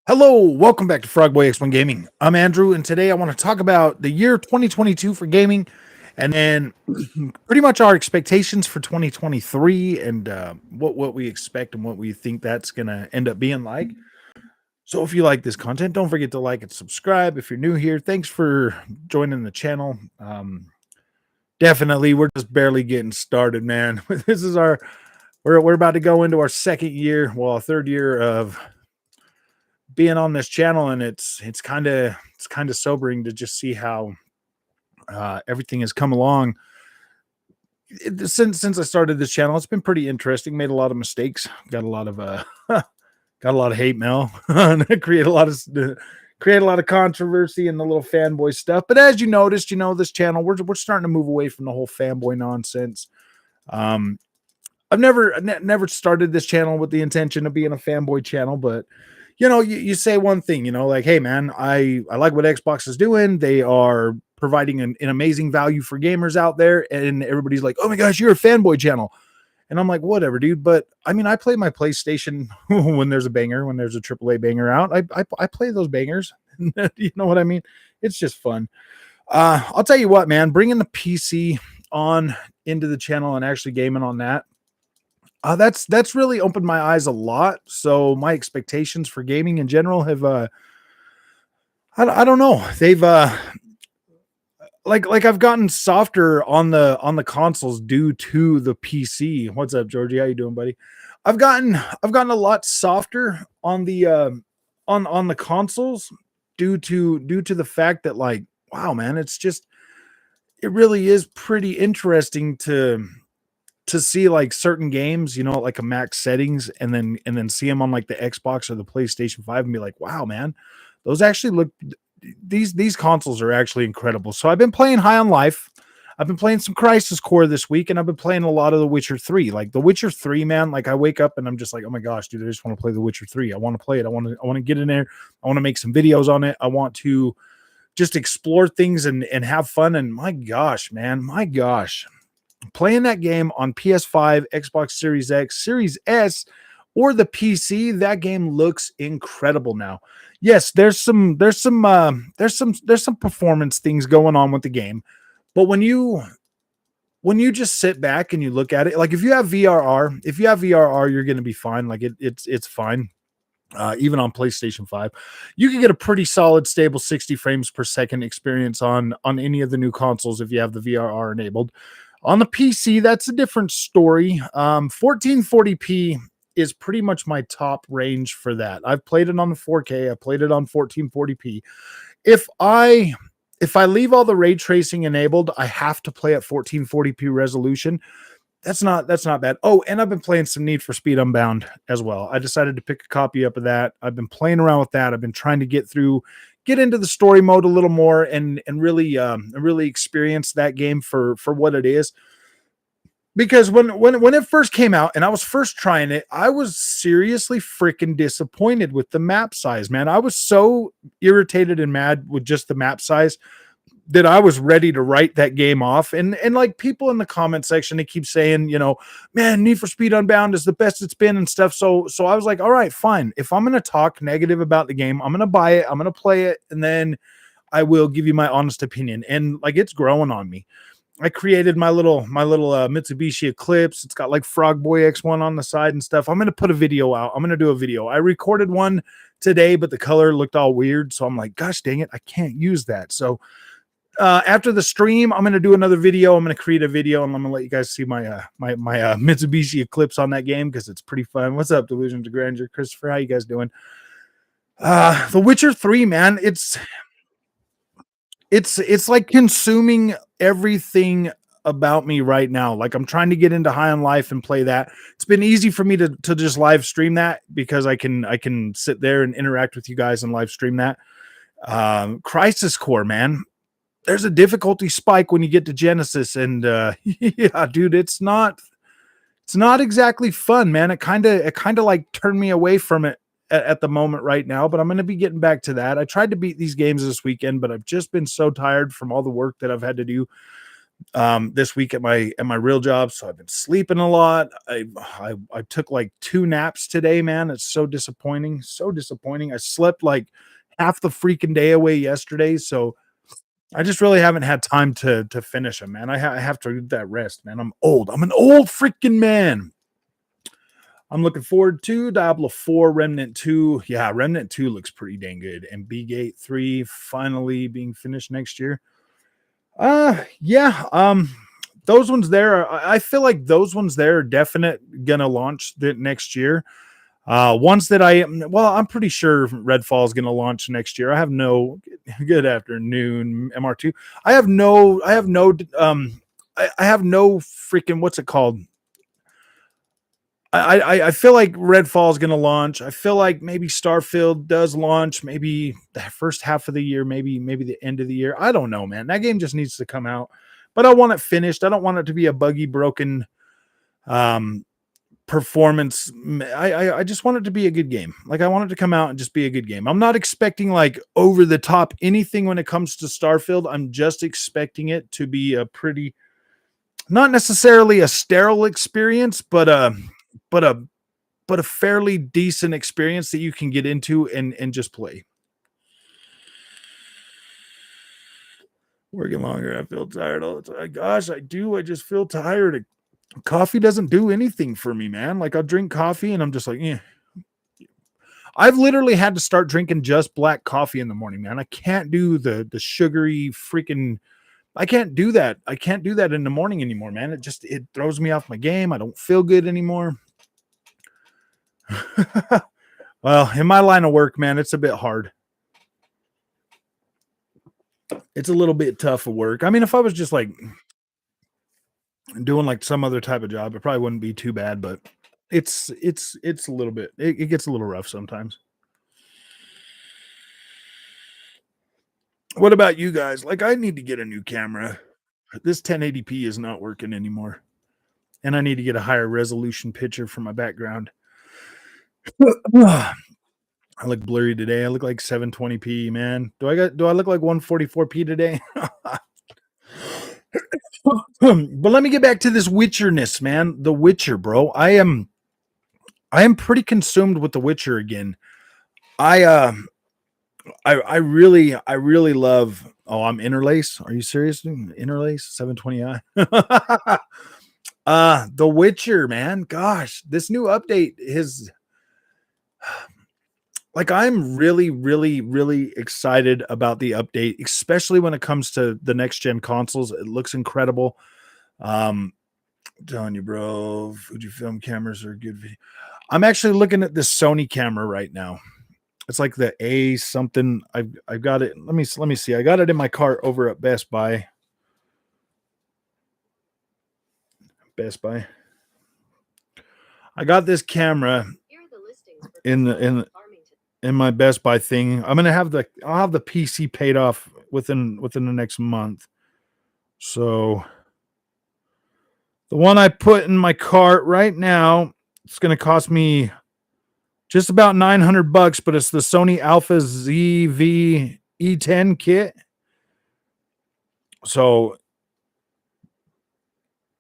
Hello, welcome back to Frogboy X1 Gaming. I'm Andrew, and today I want to talk about the year 2022 for gaming, and then pretty much our expectations for 2023 and what we expect and what we think that's going to end up being like. So if you like this content, don't forget to like and subscribe. If you're new here, thanks for joining the channel. Definitely, we're just barely getting started, man. This is we're about to go into our second year, well, our third year of being on this channel, and it's kind of sobering to just see how everything has come along since I started this channel. It's been pretty interesting. Made a lot of mistakes. Got a lot of got a lot of hate mail. create a lot of controversy and the little fanboy stuff. But as you noticed, this channel we're starting to move away from the whole fanboy nonsense. I've never started this channel with the intention of being a fanboy channel, but you say one thing, like, hey man, I like what Xbox is doing. They are providing an amazing value for gamers out there, and everybody's like, oh my gosh, you're a fanboy channel. And I'm like, whatever, dude. But I mean, I play my PlayStation when there's a banger, when there's a AAA banger out. I play those bangers. You know what I mean? It's just fun. I'll tell you what, man, bringing the PC on into the channel and actually gaming on that, that's really opened my eyes a lot. So my expectations for gaming in general have I don't know. They've like I've gotten softer on the consoles due to the PC. What's up, Georgie? How you doing, buddy? I've gotten a lot softer on the on the consoles due to the fact that, like, wow, man, it really is pretty interesting to see like certain games, like a max settings, and then see them on like the Xbox or the PlayStation 5 and be like, wow, man, those actually look, these consoles are actually incredible. So I've been playing High on Life. I've been playing some Crisis Core this week, and I've been playing a lot of The Witcher 3. Like The Witcher 3, man, like I wake up and I'm just like, oh my gosh, dude, I just want to play The Witcher 3. I want to play it. I want to get in there. I want to make some videos on it. I want to just explore things and have fun. And my gosh, man, my gosh, playing that game on PS5, Xbox Series X, Series S, or the PC, that game looks incredible now. Yes, there's some performance things going on with the game, but when you just sit back and you look at it, like if you have VRR, you're going to be fine. Like it's fine. Even on PlayStation 5, you can get a pretty solid, stable 60 frames per second experience on any of the new consoles if you have the VRR enabled. On the PC, that's a different story. 1440p is pretty much my top range for that. I've played it on the 4K. I played it on 1440p. If I leave all the ray tracing enabled, I have to play at 1440p resolution. That's not bad. Oh, and I've been playing some Need for Speed Unbound as well. I decided to pick a copy up of that. I've been playing around with that. I've been trying to get into the story mode a little more and really experience that game for what it is. Because when it first came out and I was first trying it, I was seriously freaking disappointed with the map size, man. I was so irritated and mad with just the map size that I was ready to write that game off. And like people in the comment section, they keep saying, man, Need for Speed Unbound is the best it's been and stuff. So I was like, all right, fine. If I'm going to talk negative about the game, I'm going to buy it. I'm going to play it. And then I will give you my honest opinion. And like, it's growing on me. I created my little Mitsubishi Eclipse. It's got like Frogboy X1 on the side and stuff. I'm going to put a video out. I'm going to do a video. I recorded one today, but the color looked all weird. So I'm like, gosh, dang it, I can't use that. So after the stream, I'm going to do another video. I'm going to create a video, and I'm going to let you guys see my my Mitsubishi Eclipse on that game because it's pretty fun. What's up, Delusion to Grandeur? Christopher, how you guys doing? The Witcher 3, man, it's like consuming everything about me right now. Like I'm trying to get into High on Life and play that. It's been easy for me to just live stream that because I can sit there and interact with you guys and live stream that. Crisis Core, man. There's a difficulty spike when you get to Genesis, and yeah, dude, it's not exactly fun, man. It kind of like turned me away from it at the moment right now, but I'm going to be getting back to that. I tried to beat these games this weekend, but I've just been so tired from all the work that I've had to do this week at my real job, so I've been sleeping a lot. I took like 2 naps today, man. It's so disappointing, so disappointing. I slept like half the freaking day away yesterday, so I just really haven't had time to finish them, man. I have to get that rest, man. I'm old. I'm an old freaking man. I'm looking forward to Diablo 4, Remnant 2. Yeah, Remnant 2 looks pretty dang good. And B-Gate 3 finally being finished next year. Yeah, those ones there, I feel like those ones there are definite gonna launch the next year. Ones that I'm pretty sure Redfall is gonna launch next year. I have no good afternoon, MR2. I have no freaking what's it called? I feel like Redfall is going to launch. I feel like maybe Starfield does launch, maybe the first half of the year, maybe the end of the year. I don't know, man. That game just needs to come out, but I want it finished. I don't want it to be a buggy, broken performance. I just want it to be a good game. Like I want it to come out and just be a good game. I'm not expecting like over the top anything when it comes to Starfield. I'm just expecting it to be a pretty, not necessarily a sterile experience, but but a but a fairly decent experience that you can get into and just play. Working longer, I feel tired all the time. Gosh, I do. I just feel tired. Coffee doesn't do anything for me, man. Like I'll drink coffee and I'm just like, yeah. I've literally had to start drinking just black coffee in the morning, man. I can't do the sugary freaking. I can't do that. I can't do that in the morning anymore, man. It throws me off my game. I don't feel good anymore. Well, in my line of work, man, it's a bit hard. It's a little bit tough of work. I mean, if I was just like doing like some other type of job, it probably wouldn't be too bad, but it's a little bit it gets a little rough sometimes. What about you guys? Like I need to get a new camera. This 1080p is not working anymore. And I need to get a higher resolution picture for my background. I look blurry today. I look like 720p, man. Do I look like 144p today? But let me get back to this Witcherness, man. The Witcher, bro. I am pretty consumed with The Witcher again. I really love. Oh, I'm Interlace. Are you serious? Interlace 720i. The Witcher, man. Gosh, this new update is like I'm really excited about the update, especially when it comes to the next gen consoles. It looks incredible. I'm telling you, bro, Fujifilm cameras are good video. I'm actually looking at this Sony camera right now. It's like the A something. I've got it. Let me see. I got it in my cart over at Best Buy. I got this camera in my Best Buy thing. I'll have the PC paid off within the next month. So the one I put in my cart right now, it's going to cost me just about $900, but it's the Sony Alpha ZV E10 kit. So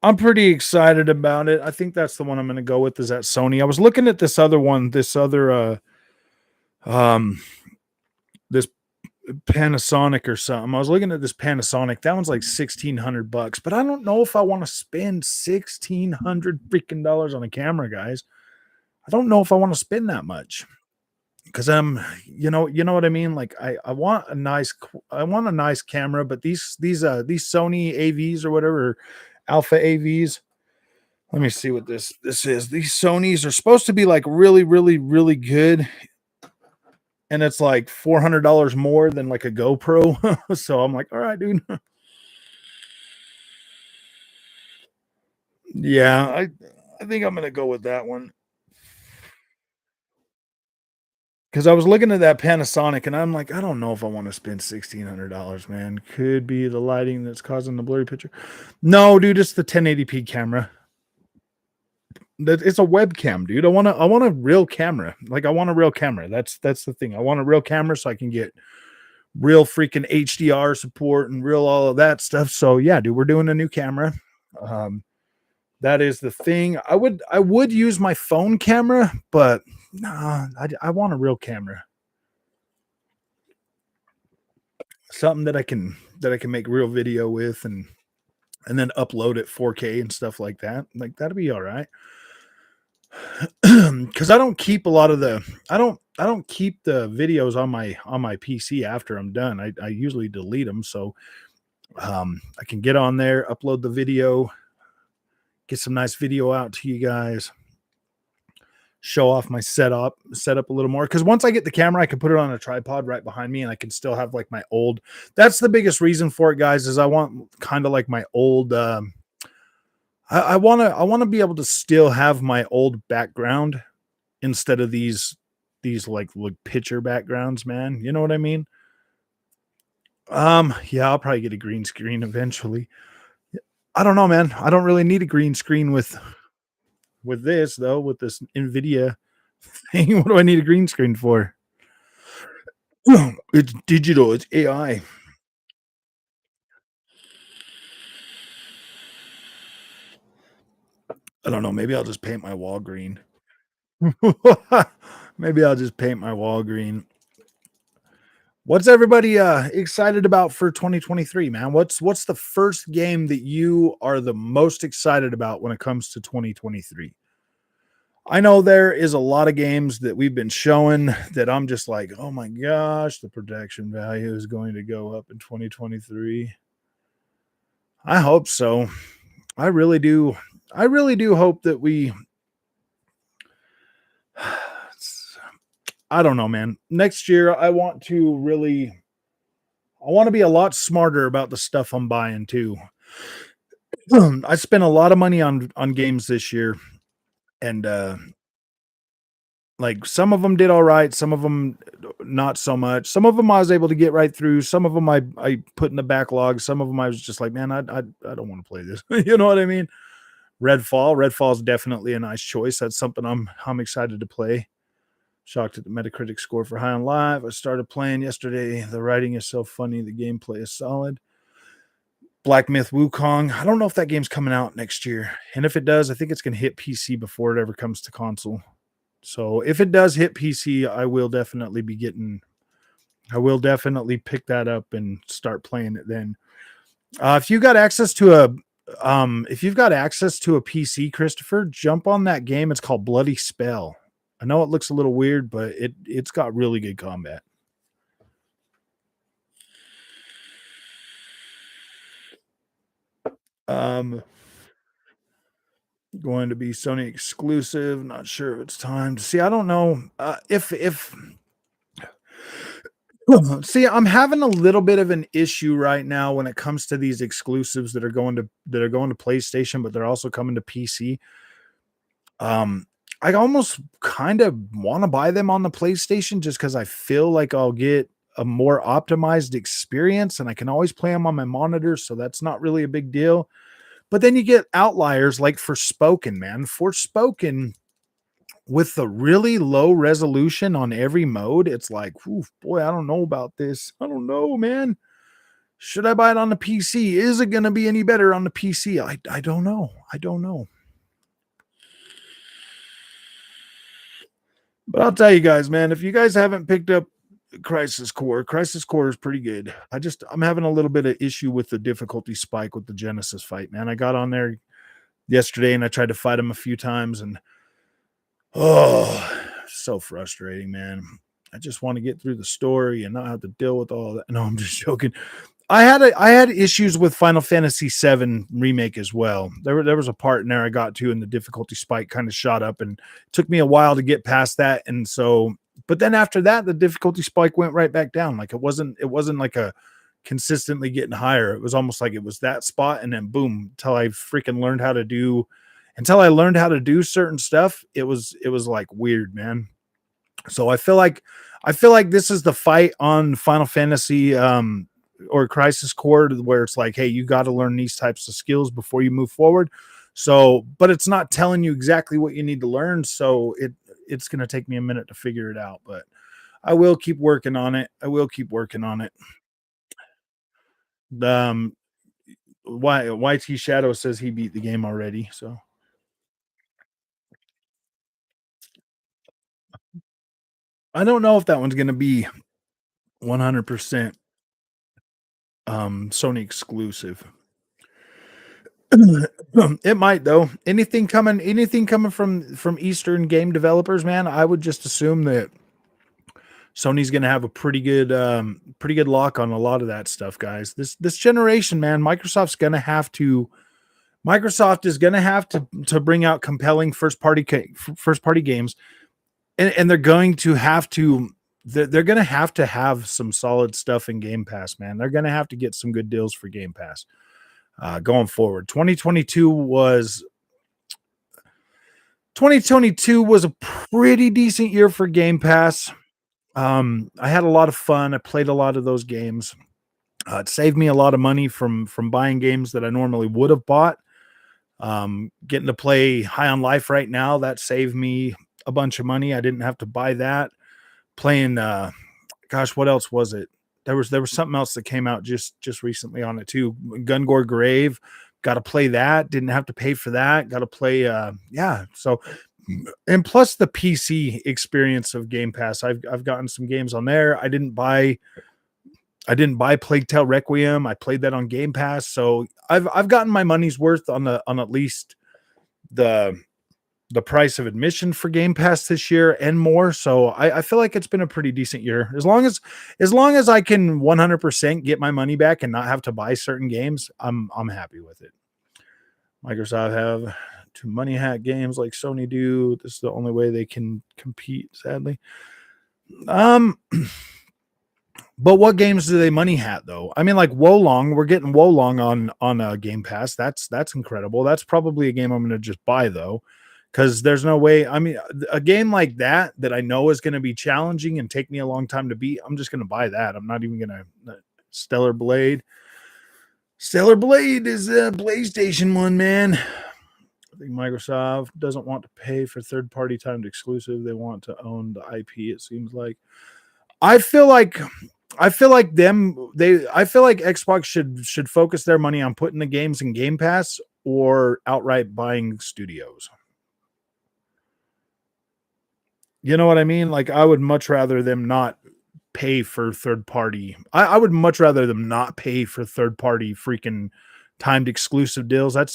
I'm pretty excited about it. I think that's the one I'm going to go with is that Sony. I was looking at this other one, this Panasonic or something. I was looking at this Panasonic. That one's like $1,600, but I don't know if I want to spend $1,600 freaking dollars on a camera, guys. I don't know if I want to spend that much because you know what I mean. Like I want a nice camera, but these Sony AVs or whatever, Alpha AVs. Let me see what this is. These Sonys are supposed to be like really good. And it's like $400 more than like a GoPro. So I'm like, all right, dude. Yeah, I think I'm gonna go with that one. Because I was looking at that Panasonic and I'm like, I don't know if I want to spend $1,600, man. Could be the lighting that's causing the blurry picture. No, dude, it's the 1080p camera. It's a webcam, dude. I want a real camera. Like I want a real camera. That's the thing. I want a real camera so I can get real freaking HDR support and real all of that stuff. So yeah, dude, we're doing a new camera. Um, that is the thing. I would use my phone camera, but nah, I want a real camera, something that I can make real video with and then upload it 4K and stuff like that. Like that'd be all right. Because I don't keep a lot of the I don't keep the videos on my PC after I'm done. I usually delete them so I can get on there, upload the video, get some nice video out to you guys, show off my setup a little more. Because once I get the camera, I can put it on a tripod right behind me, and I can still have like my old. That's the biggest reason for it, guys. Is I want kind of like my old. I want to be able to still have my old background instead of these like picture backgrounds, man. You know what I mean? Yeah, I'll probably get a green screen eventually. I don't know, man. I don't really need a green screen with this though, with this Nvidia thing. What do I need a green screen for? It's digital, it's AI. I don't know. Maybe I'll just paint my wall green. Maybe I'll just paint my wall green. What's everybody excited about for 2023, man? What's the first game that you are the most excited about when it comes to 2023? I know there is a lot of games that we've been showing that I'm just like, oh my gosh, the production value is going to go up in 2023. I hope so. I really do. I really do hope that we. I don't know, man. Next year, I want to really. I want to be a lot smarter about the stuff I'm buying too. I spent a lot of money on games this year, and like some of them did all right, some of them not so much. Some of them I was able to get right through. Some of them I put in the backlog. Some of them I was just like, man, I don't want to play this. You know what I mean? Redfall is definitely a nice choice. That's something I'm excited to play. Shocked at the Metacritic score for High on Life. I started playing yesterday. The writing is so funny. The gameplay is solid. Black Myth Wukong. I don't know if that game's coming out next year. And if it does, I think it's going to hit PC before it ever comes to console. So if it does hit PC, I will definitely pick that up and start playing it then. If you got access to if you've got access to a PC, Christopher, jump on that game. It's called Bloody Spell. I know it looks a little weird, but it's got really good combat. Um, Going to be Sony exclusive. Not sure if it's time to see. I don't know if see. I'm having a little bit of an issue right now when it comes to these exclusives that are going to PlayStation, but they're also coming to PC. Um, I almost kind of want to buy them on the PlayStation just because I feel like I'll get a more optimized experience, and I can always play them on my monitor, so that's not really a big deal. But then you get outliers like Forspoken, man. Forspoken with the really low resolution on every mode, it's like, oof, boy, I don't know about this. I don't know, man. Should I buy it on the PC? Is it going to be any better on the PC? I don't know. I don't know. But I'll tell you guys, man, if you guys haven't picked up Crisis Core is pretty good. I'm having a little bit of issue with the difficulty spike with the Genesis fight, man. I got on there yesterday and I tried to fight him a few times and oh, so frustrating, man. I just want to get through the story and not have to deal with all that. No, I'm just joking. I had issues with Final Fantasy VII remake as well. There was a part in there I got to, and the difficulty spike kind of shot up, and it took me a while to get past that. And so, but then after that, the difficulty spike went right back down. Like it wasn't like a consistently getting higher. It was almost like it was that spot, and then boom, until I learned how to do certain stuff. It was like weird, man. So I feel like this is the fight on Final Fantasy or Crisis Core where it's like, hey, you got to learn these types of skills before you move forward. So, but it's not telling you exactly what you need to learn. So it's going to take me a minute to figure it out. But I will keep working on it. I will keep working on it. Um, why YT Shadow says he beat the game already. So I don't know if that one's gonna be 100% Sony exclusive. It might though. Anything coming from Eastern game developers, man, I would just assume that Sony's going to have a pretty good lock on a lot of that stuff, guys. This generation, man, Microsoft is going to have to bring out compelling first party games, and they're going to have to they're going to have some solid stuff in Game Pass, man. They're going to have to get some good deals for Game Pass going forward. 2022 was a pretty decent year for Game Pass. I had a lot of fun. I played a lot of those games. It saved me a lot of money from buying games that I normally would have bought. Getting to play High on Life right now, that saved me a bunch of money. I didn't have to buy that. Playing gosh, what else was it? There was something else that came out just recently on it too. Gungor Grave. Got to play that. Didn't have to pay for that. Got to play yeah. So and plus the PC experience of Game Pass. I've gotten some games on there. I didn't buy Plague Tale Requiem. I played that on Game Pass. So I've gotten my money's worth on at least the price of admission for Game Pass this year and more. So I feel like it's been a pretty decent year. As long as I can 100% get my money back and not have to buy certain games, I'm happy with it. Microsoft have to money hack games like Sony do. This is the only way they can compete, sadly. But what games do they money hat though? I mean, like Wolong, we're getting Wolong on Game Pass. That's incredible. That's probably a game I'm going to just buy though, because there's no way. I mean, a game like that I know is going to be challenging and take me a long time to beat. I'm just going to buy that. I'm not even going to Stellar Blade. Stellar Blade is a PlayStation one, man. I think Microsoft doesn't want to pay for third-party timed exclusive. They want to own the IP. It seems like. I feel like Xbox should focus their money on putting the games in Game Pass or outright buying studios. You know what I mean? Like I would much rather them not pay for third party. I would much rather them not pay for third party freaking timed exclusive deals. I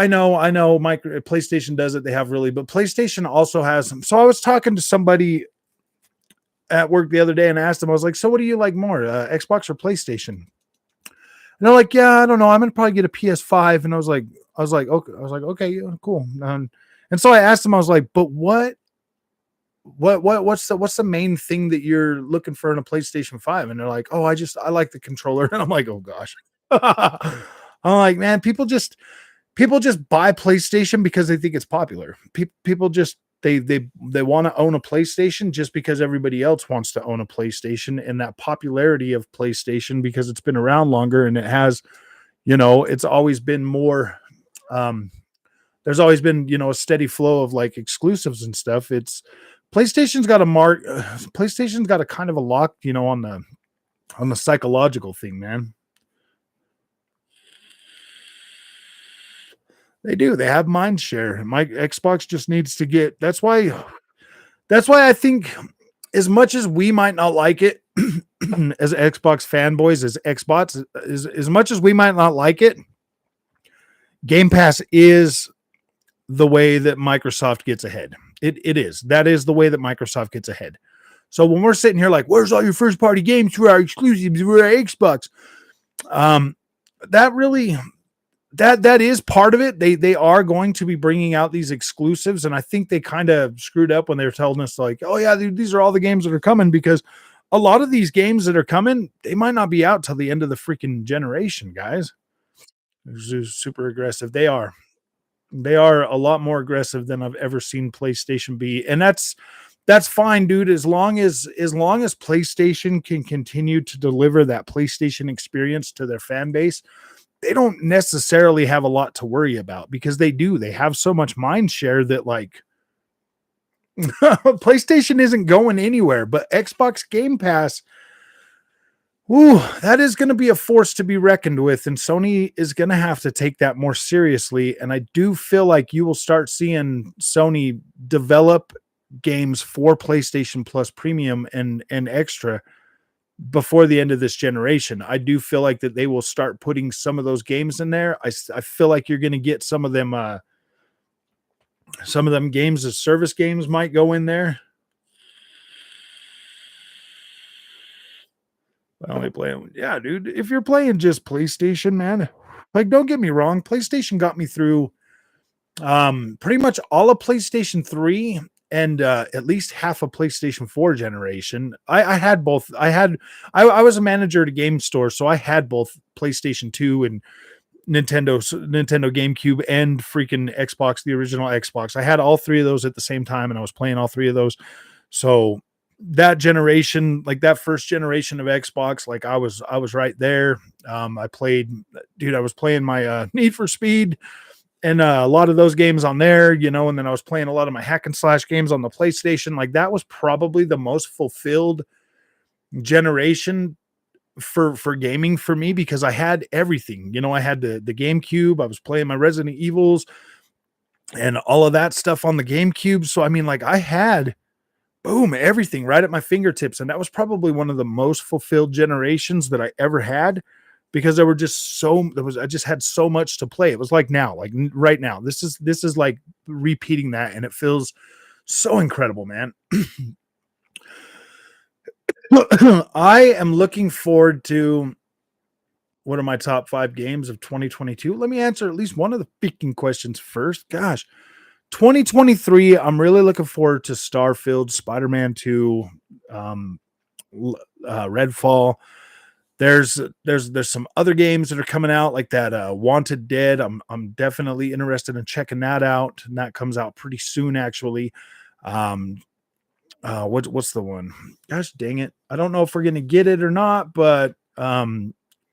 know PlayStation does it. They have really, but PlayStation also has some. So I was talking to somebody at work the other day and asked them, I was like, so what do you like more, Xbox or PlayStation? And they're like, yeah, I don't know. I'm gonna probably get a PS5. And I was like, okay, yeah, cool. And so I asked them, I was like, but what's the main thing that you're looking for in a PlayStation 5? And they're like, oh, I like the controller. And I'm like, oh gosh. I'm like, man, people just buy PlayStation because they think it's popular. People just they want to own a PlayStation just because everybody else wants to own a PlayStation, and that popularity of PlayStation because it's been around longer and it has, it's always been more. There's always been a steady flow of like exclusives and stuff. It's PlayStation's got PlayStation's got a kind of a lock, on the psychological thing, man. They do. They have mind share. My Xbox just needs to get. That's why I think, as much as we might not like it, as Xbox fanboys, as much as we might not like it, Game Pass is the way that Microsoft gets ahead. It is. That is the way that Microsoft gets ahead. So when we're sitting here like, where's all your first party games for our exclusives for our Xbox? That really. That is part of it. They are going to be bringing out these exclusives, and I think they kind of screwed up when they were telling us like, oh yeah, these are all the games that are coming, because a lot of these games that are coming, they might not be out till the end of the freaking generation, guys. They're super aggressive. They are a lot more aggressive than I've ever seen PlayStation be, and that's fine, dude. As long as PlayStation can continue to deliver that PlayStation experience to their fan base, they don't necessarily have a lot to worry about, because they have so much mind share that, like, PlayStation isn't going anywhere, but Xbox Game Pass, ooh, that is going to be a force to be reckoned with, and Sony is going to have to take that more seriously. And I do feel like you will start seeing Sony develop games for PlayStation Plus Premium and Extra before the end of this generation. I do feel like that they will start putting some of those games in there. I feel like you're going to get some of them games as service games might go in there. I only play them. Yeah, dude. If you're playing just PlayStation, man, like don't get me wrong, PlayStation got me through pretty much all of PlayStation 3 and at least half of PlayStation 4 generation. I had both. I was a manager at a game store, so I had both PlayStation 2 and Nintendo GameCube and freaking Xbox, the original Xbox. I had all three of those at the same time, and I was playing all three of those. So that generation, like that first generation of Xbox, like I was right there. I was playing my Need for Speed and a lot of those games on there, and then I was playing a lot of my hack and slash games on the PlayStation. Like that was probably the most fulfilled generation for gaming for me, because I had everything. I had the GameCube. I was playing my Resident Evils and all of that stuff on the GameCube. So I mean, like I had boom, everything right at my fingertips. And that was probably one of the most fulfilled generations that I ever had, because I just had so much to play. It was like now, like right now, this is like repeating that. And it feels so incredible, man. I am looking forward to what are my top 5 games of 2022. Let me answer at least one of the freaking questions first. Gosh, 2023, I'm really looking forward to Starfield, Spider-Man 2, Redfall. There's some other games that are coming out, like that Wanted Dead. I'm definitely interested in checking that out, and that comes out pretty soon, actually. What's the one? Gosh dang it, I don't know if we're gonna get it or not, but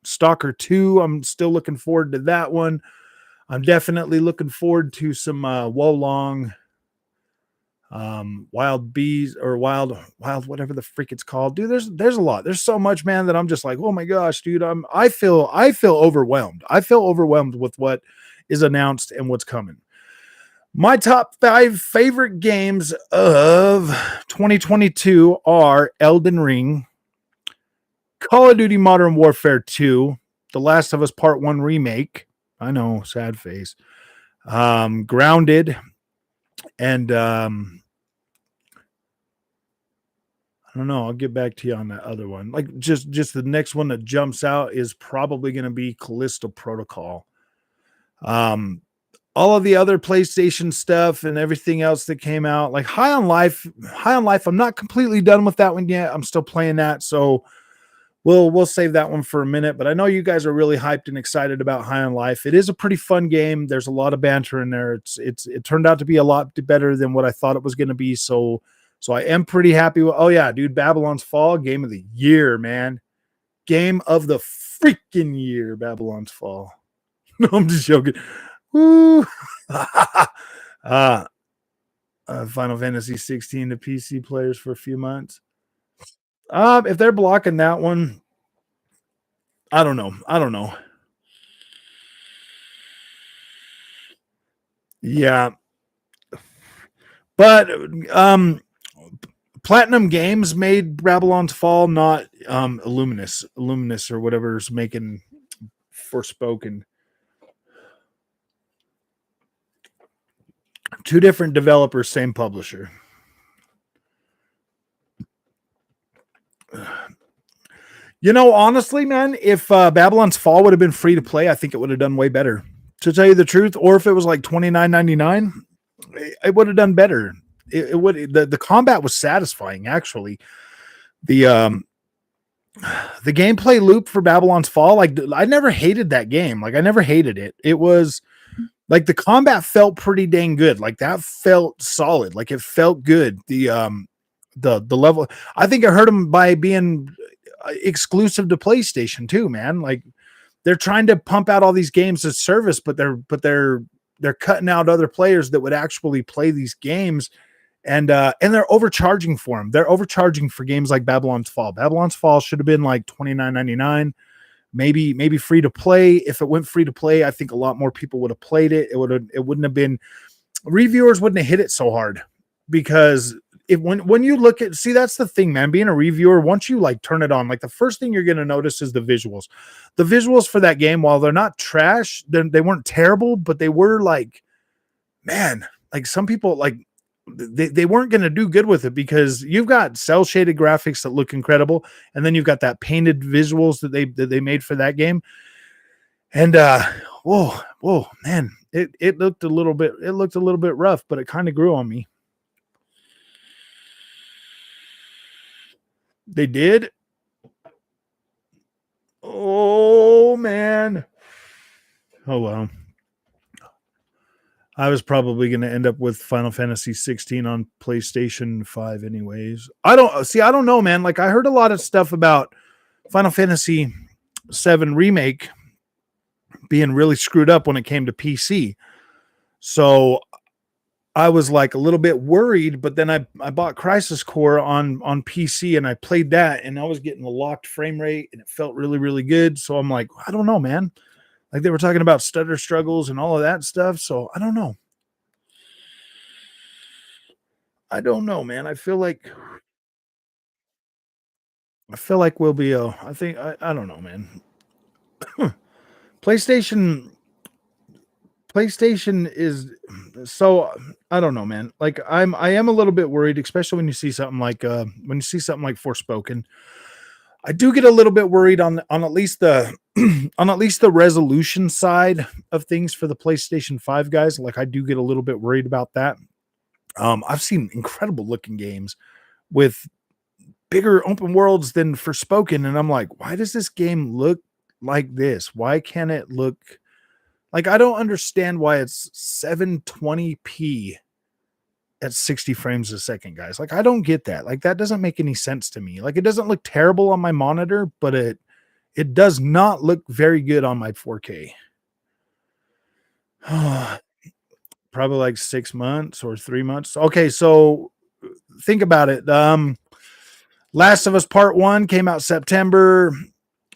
Stalker 2, I'm still looking forward to that one. I'm definitely looking forward to some Wolong, Wild Bees, or wild whatever the freak it's called. Dude, there's a lot. There's so much, man, that I'm just like, oh my gosh, dude. I feel overwhelmed. I feel overwhelmed with what is announced and what's coming. My top 5 favorite games of 2022 are Elden Ring, Call of Duty Modern Warfare 2, The Last of Us Part 1 Remake. I know, sad face. Grounded, and I don't know. I'll get back to you on that other one. Like just the next one that jumps out is probably going to be Callisto Protocol. All of the other PlayStation stuff and everything else that came out, like High on Life. I'm not completely done with that one yet. I'm still playing that, so we'll save that one for a minute. But I know you guys are really hyped and excited about High on Life. It is a pretty fun game. There's a lot of banter in there. It turned out to be a lot better than what I thought it was going to be. So I am pretty happy with. Oh yeah, dude, Babylon's Fall, game of the year, man. Game of the freaking year, Babylon's Fall. No, I'm just joking. Woo. Final Fantasy 16 to PC players for a few months. If they're blocking that one, I don't know. Yeah. But Platinum Games made Babylon's Fall, not Illuminous or whatever's making Forspoken. 2 different developers, same publisher. Honestly, man, if Babylon's Fall would have been free to play, I think it would have done way better. To tell you the truth, or if it was like $29.99, it would have done better. It would. The combat was satisfying, actually. The gameplay loop for Babylon's Fall, like I never hated that game. Like I never hated it. It was like the combat felt pretty dang good. Like that felt solid. Like it felt good. The level, I think I hurt them by being exclusive to PlayStation too, man. Like they're trying to pump out all these games as service, but they're cutting out other players that would actually play these games and they're overcharging for them. They're overcharging for games like Babylon's Fall. Babylon's Fall should have been like $29.99, maybe free to play. If it went free to play, I think a lot more people would have played it. It wouldn't have been, reviewers wouldn't have hit it so hard, because when you look at, see, that's the thing, man, being a reviewer, once you like turn it on, like the first thing you're going to notice is the visuals. The visuals for that game, while they're not trash, they weren't terrible, but they were like, man, like some people like, they weren't going to do good with it, because you've got cell shaded graphics that look incredible, and then you've got that painted visuals that they made for that game. And whoa, man, it looked a little bit rough, but it kind of grew on me. They did. Oh man. Oh well. I was probably going to end up with Final Fantasy 16 on PlayStation 5 anyways. I don't know, man. Like I heard a lot of stuff about Final Fantasy 7 remake being really screwed up when it came to PC. So I was like a little bit worried, but then I bought Crisis Core on PC and I played that, and I was getting the locked frame rate and it felt really, really good. So I'm like, I don't know, man. Like they were talking about stutter struggles and all of that stuff. So I don't know. I don't know, man. I feel like we'll be I think I don't know, man. PlayStation PlayStation is so, I don't know, man. Like I am a little bit worried, especially when you see something like Forspoken. I do get a little bit worried on at least the on at least the resolution side of things for the PlayStation 5 guys. Like I do get a little bit worried about that. I've seen incredible looking games with bigger open worlds than Forspoken, and I'm like, why does this game look like this? Why can't it look like, I don't understand why it's 720p at 60 frames a second, guys. Like I don't get that. Like that doesn't make any sense to me. Like it doesn't look terrible on my monitor, but it does not look very good on my 4K. Probably like 6 months or 3 months. Okay, so think about it. Last of Us Part 1 came out September,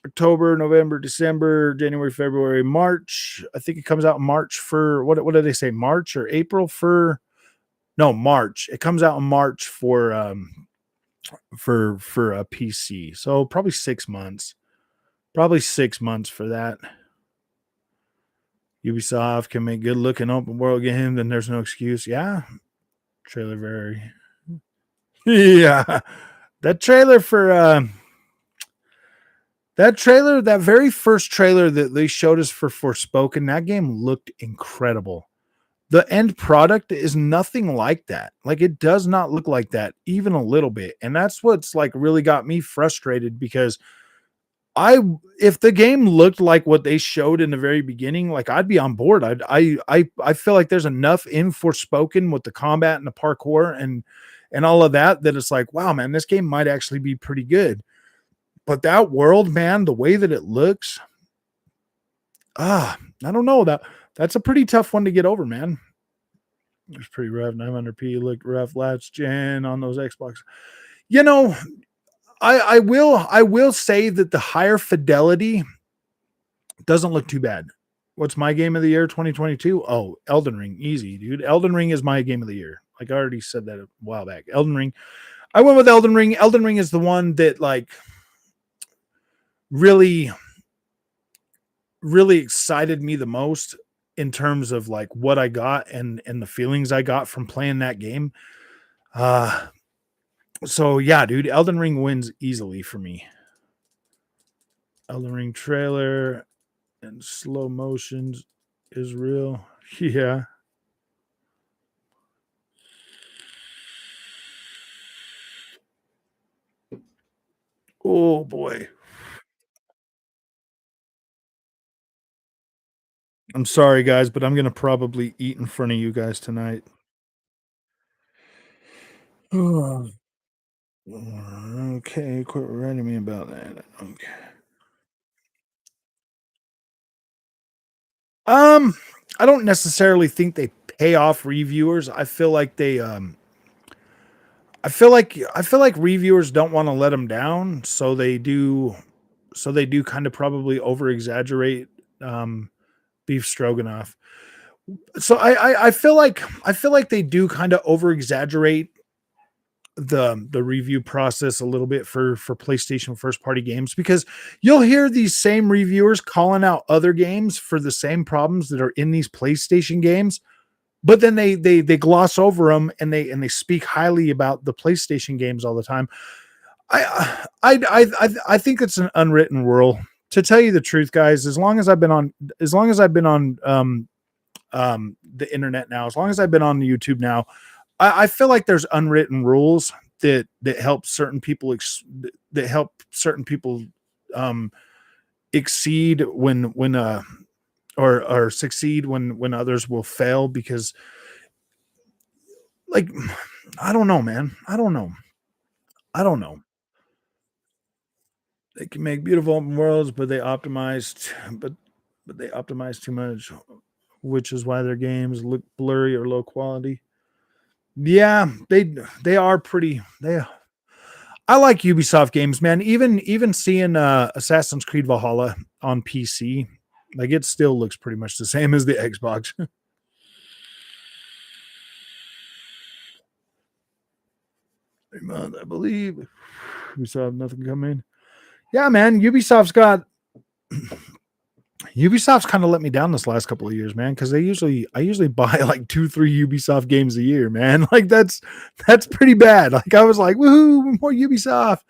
October, November, December, January, February, March. I think it comes out in March for what did they say? March or April for, no, March. It comes out in March for a PC. So probably 6 months. Probably 6 months for that. Ubisoft can make good looking open world game, then there's no excuse. Yeah. Trailer very yeah. That trailer for that very first trailer that they showed us for Forspoken, that game looked incredible. The end product is nothing like that. Like it does not look like that even a little bit. And that's what's like really got me frustrated, because if the game looked like what they showed in the very beginning, like I'd be on board. I feel like there's enough in Forspoken with the combat and the parkour and all of that it's like, wow, man, this game might actually be pretty good. But that world, man, the way that it looks, I don't know, that's a pretty tough one to get over, man. It's pretty rough. 900p looked rough last gen on those Xbox. You know, I will say that the higher fidelity doesn't look too bad. What's my game of the year 2022? Oh, Elden Ring. Easy, dude. Elden Ring is my game of the year. Like I already said that a while back. Elden Ring. I went with Elden Ring. Elden Ring is the one that like really, really excited me the most in terms of like what I got and the feelings I got from playing that game. So yeah, dude, Elden Ring wins easily for me. Elden Ring trailer and slow motions is real. Yeah. Oh boy. I'm sorry guys, but I'm gonna probably eat in front of you guys tonight. Okay, quit writing me about that. Okay. I don't necessarily think they pay off reviewers. I feel like I feel like reviewers don't want to let them down, so they do kind of probably over exaggerate um beef stroganoff. So I feel like they do kind of over exaggerate the review process a little bit for PlayStation first party games, because you'll hear these same reviewers calling out other games for the same problems that are in these PlayStation games, but then they gloss over them, and they speak highly about the PlayStation games all the time. I think it's an unwritten rule. To tell you the truth, guys, as long as I've been on the internet now, as long as I've been on YouTube now, I feel like there's unwritten rules that help certain people that help certain people um, exceed when or succeed when others will fail, because like I don't know, man. I don't know. They can make beautiful open worlds, but they optimize too much, which is why their games look blurry or low quality. Yeah, they are pretty. They I like Ubisoft games, man. Even seeing Assassin's Creed Valhalla on PC, like it still looks pretty much the same as the Xbox. I believe Ubisoft nothing coming. Yeah, man. Ubisoft's kind of let me down this last couple of years, man, because I usually buy like 2, 3 Ubisoft games a year, man. Like that's pretty bad. Like I was like, woohoo, more Ubisoft.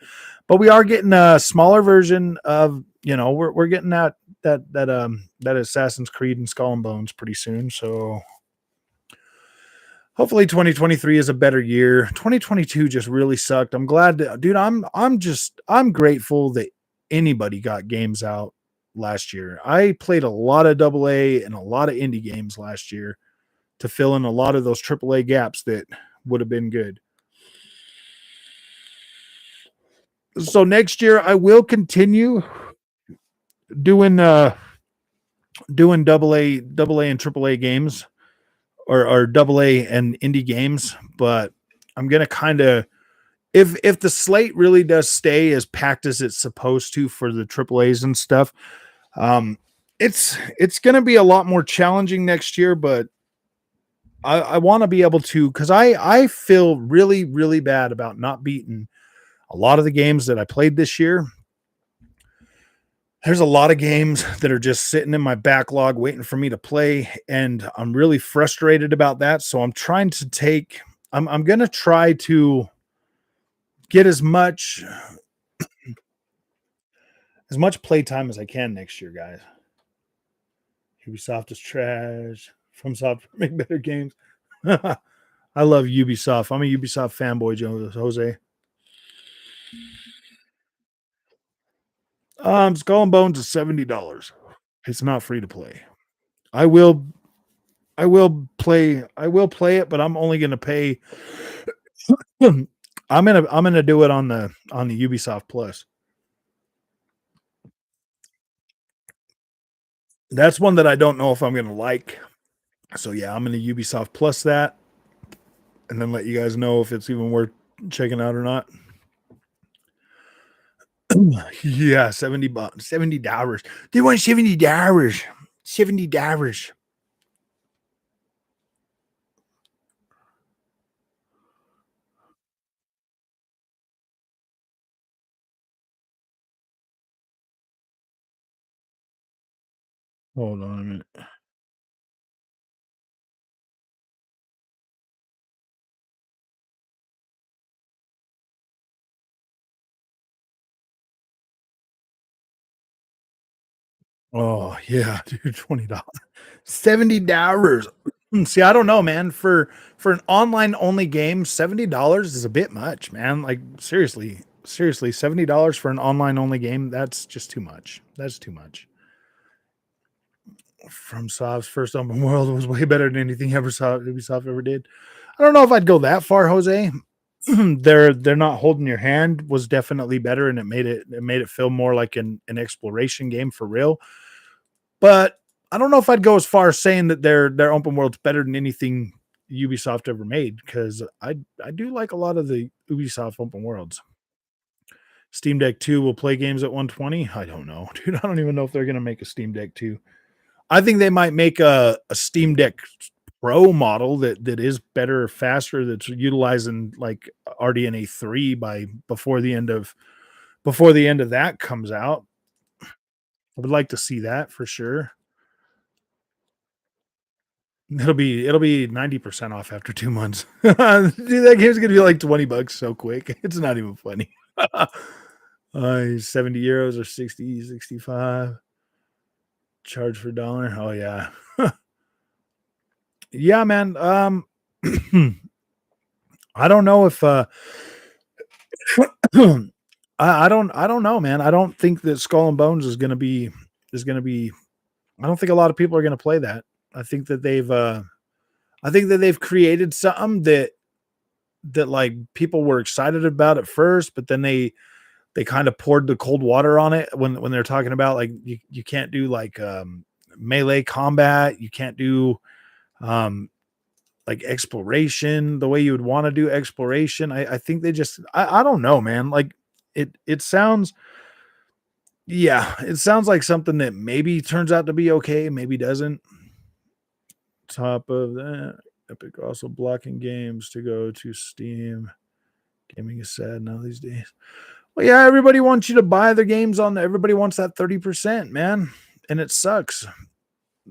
But we are getting a smaller version of, we're getting that Assassin's Creed and Skull and Bones pretty soon. So hopefully 2023 is a better year. 2022 just really sucked. I'm glad that, dude, I'm grateful that anybody got games out last year. I played a lot of double A and a lot of indie games last year to fill in a lot of those triple A gaps that would have been good. So next year I will continue doing doing double A and triple A games, or double A and indie games, but I'm gonna kind of, if the slate really does stay as packed as it's supposed to for the triple A's and stuff, um, it's gonna be a lot more challenging next year. But I want to be able to, because I feel really really bad about not beating a lot of the games that I played this year. There's a lot of games that are just sitting in my backlog waiting for me to play, and I'm really frustrated about that. So I'm trying to take I'm going to try to get as much playtime as I can next year, guys. Ubisoft is trash. FromSoft make better games. I love Ubisoft. I'm a Ubisoft fanboy, Jose. Skull and Bones is $70. It's not free to play. I will I will play it, but I'm only gonna pay I'm gonna do it on the Ubisoft Plus. That's one that I don't know if I'm gonna like. So yeah, I'm gonna Ubisoft Plus that, and then let you guys know if it's even worth checking out or not. Yeah, $70. $70. They want $70. $70. Hold on a minute. Oh yeah, dude, $20. $70. See, I don't know, man. For an online only game, $70 is a bit much, man. Like seriously, $70 for an online only game, that's just too much. That's too much. From Soft's first open world was way better than anything Ubisoft ever did. I don't know if I'd go that far, Jose. They're not holding your hand was definitely better, and it made it feel more like an exploration game for real. But I don't know if I'd go as far as saying that their open world's better than anything Ubisoft ever made because I do like a lot of the Ubisoft open worlds. Steam Deck 2 will play games at 120. I don't know, dude. I don't even know if they're gonna make a Steam Deck 2. I think they might make a Steam Deck Pro model that is better, faster, that's utilizing like RDNA 3 by before the end of that comes out. I would like to see that for sure. It'll be 90% off after 2 months. Dude, that game's gonna be like $20 so quick. It's not even funny. 70 euros or 60, 65. Charge for dollar. Oh yeah. Yeah, man. I don't know if I don't know, man. I don't think that Skull and Bones is gonna be I don't think a lot of people are gonna play that. I think that they've created something that like people were excited about at first, but then they kind of poured the cold water on it when they're talking about like you can't do like melee combat, you can't do um like exploration the way you would want to do exploration. I think they just I don't know, man. Like it sounds yeah, it sounds like something that maybe turns out to be okay, maybe doesn't. Top of that, Epic also blocking games to go to Steam. Gaming is sad now these days. Well, yeah, everybody wants you to buy the games on everybody wants that 30%, man. And it sucks.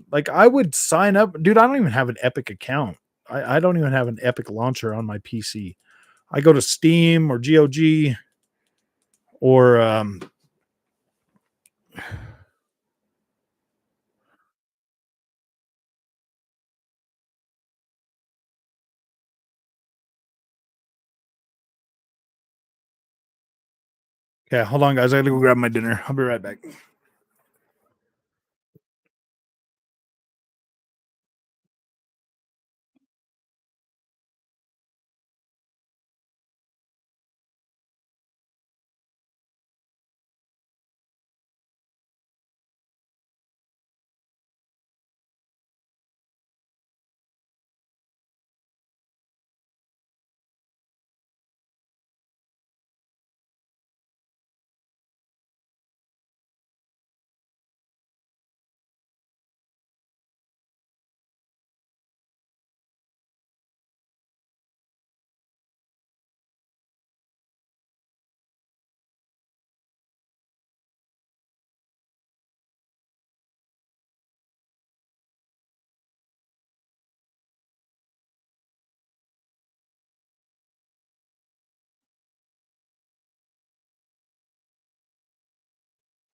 Like I would sign up, dude. I don't even have an Epic account. I don't even have an Epic launcher on my PC. I go to Steam or GOG or yeah, hold on, guys. I gotta go grab my dinner. I'll be right back.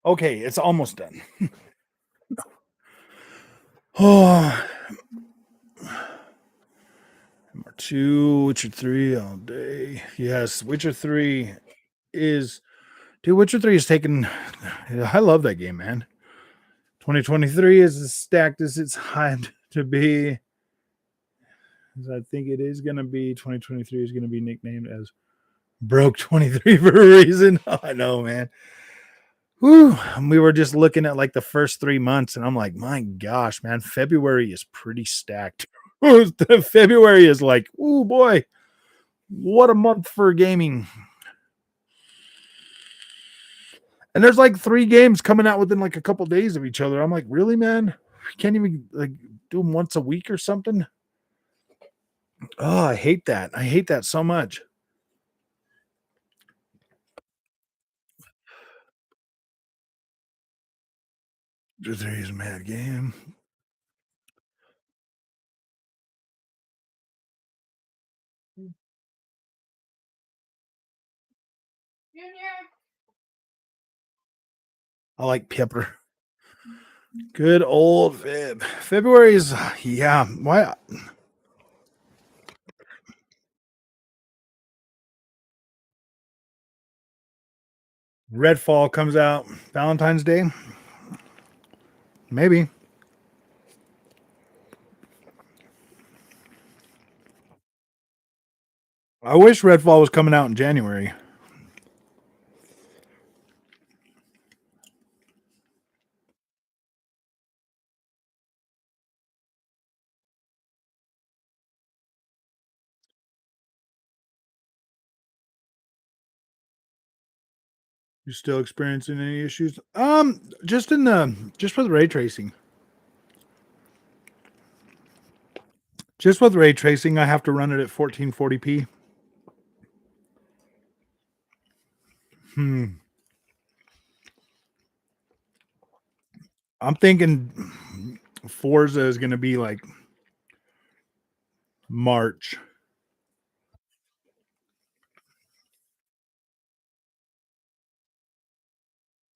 Okay, it's almost done. Oh, number two, Witcher 3 all day. Yes, Witcher 3 is dude, Witcher 3 is taking I love that game, man. 2023 is as stacked as it's hyped to be. As I think it is gonna be. 2023 is gonna be nicknamed as Broke 23 for a reason. Oh, I know, man. Whew. We were just looking at like the first 3 months, and I'm like, my gosh, man, February is pretty stacked. February is like, oh boy, what a month for gaming. And there's like 3 games coming out within like a couple days of each other. I'm like, really, man? We can't even like do them once a week or something. Oh, I hate that. I hate that so much. Three is a mad game. I like Pepper. Good old Feb. February is yeah. Why Redfall comes out Valentine's Day? Maybe. I wish Redfall was coming out in January. You still experiencing any issues? Just with ray tracing. Just with ray tracing, I have to run it at 1440p. I'm thinking Forza is going to be like March.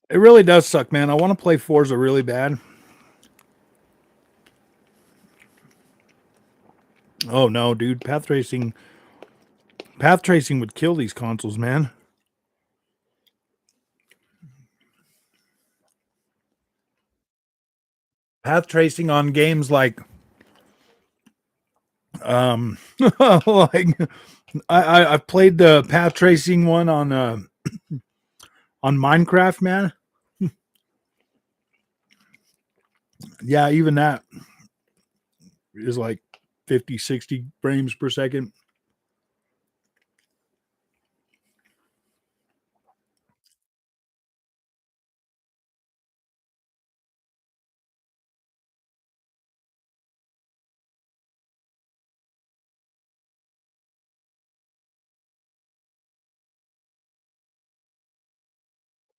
It really does suck, man. I want to play Forza really bad. Oh no, dude. Path tracing would kill these consoles, man. Path tracing on games like like I've played the path tracing one on Minecraft, man. Yeah, even that is like 50, 60 frames per second.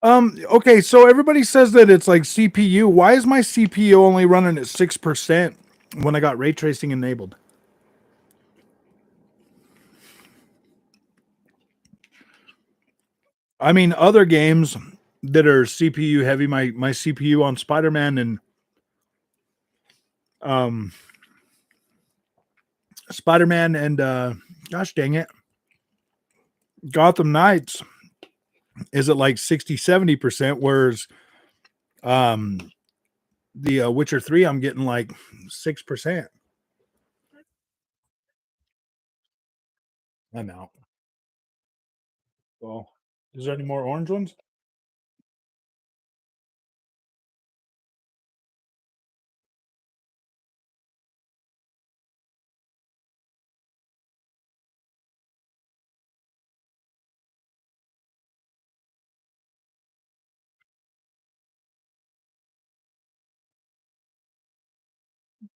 Okay, so everybody says that it's like CPU. Why is my CPU only running at 6% when I got ray tracing enabled? I mean, other games that are CPU heavy, my CPU on Spider-Man and um Spider-Man and gosh dang it, Gotham Knights is at like 60-70%, whereas um the Witcher 3 I'm getting like 6%. I'm out. Well, is there any more orange ones?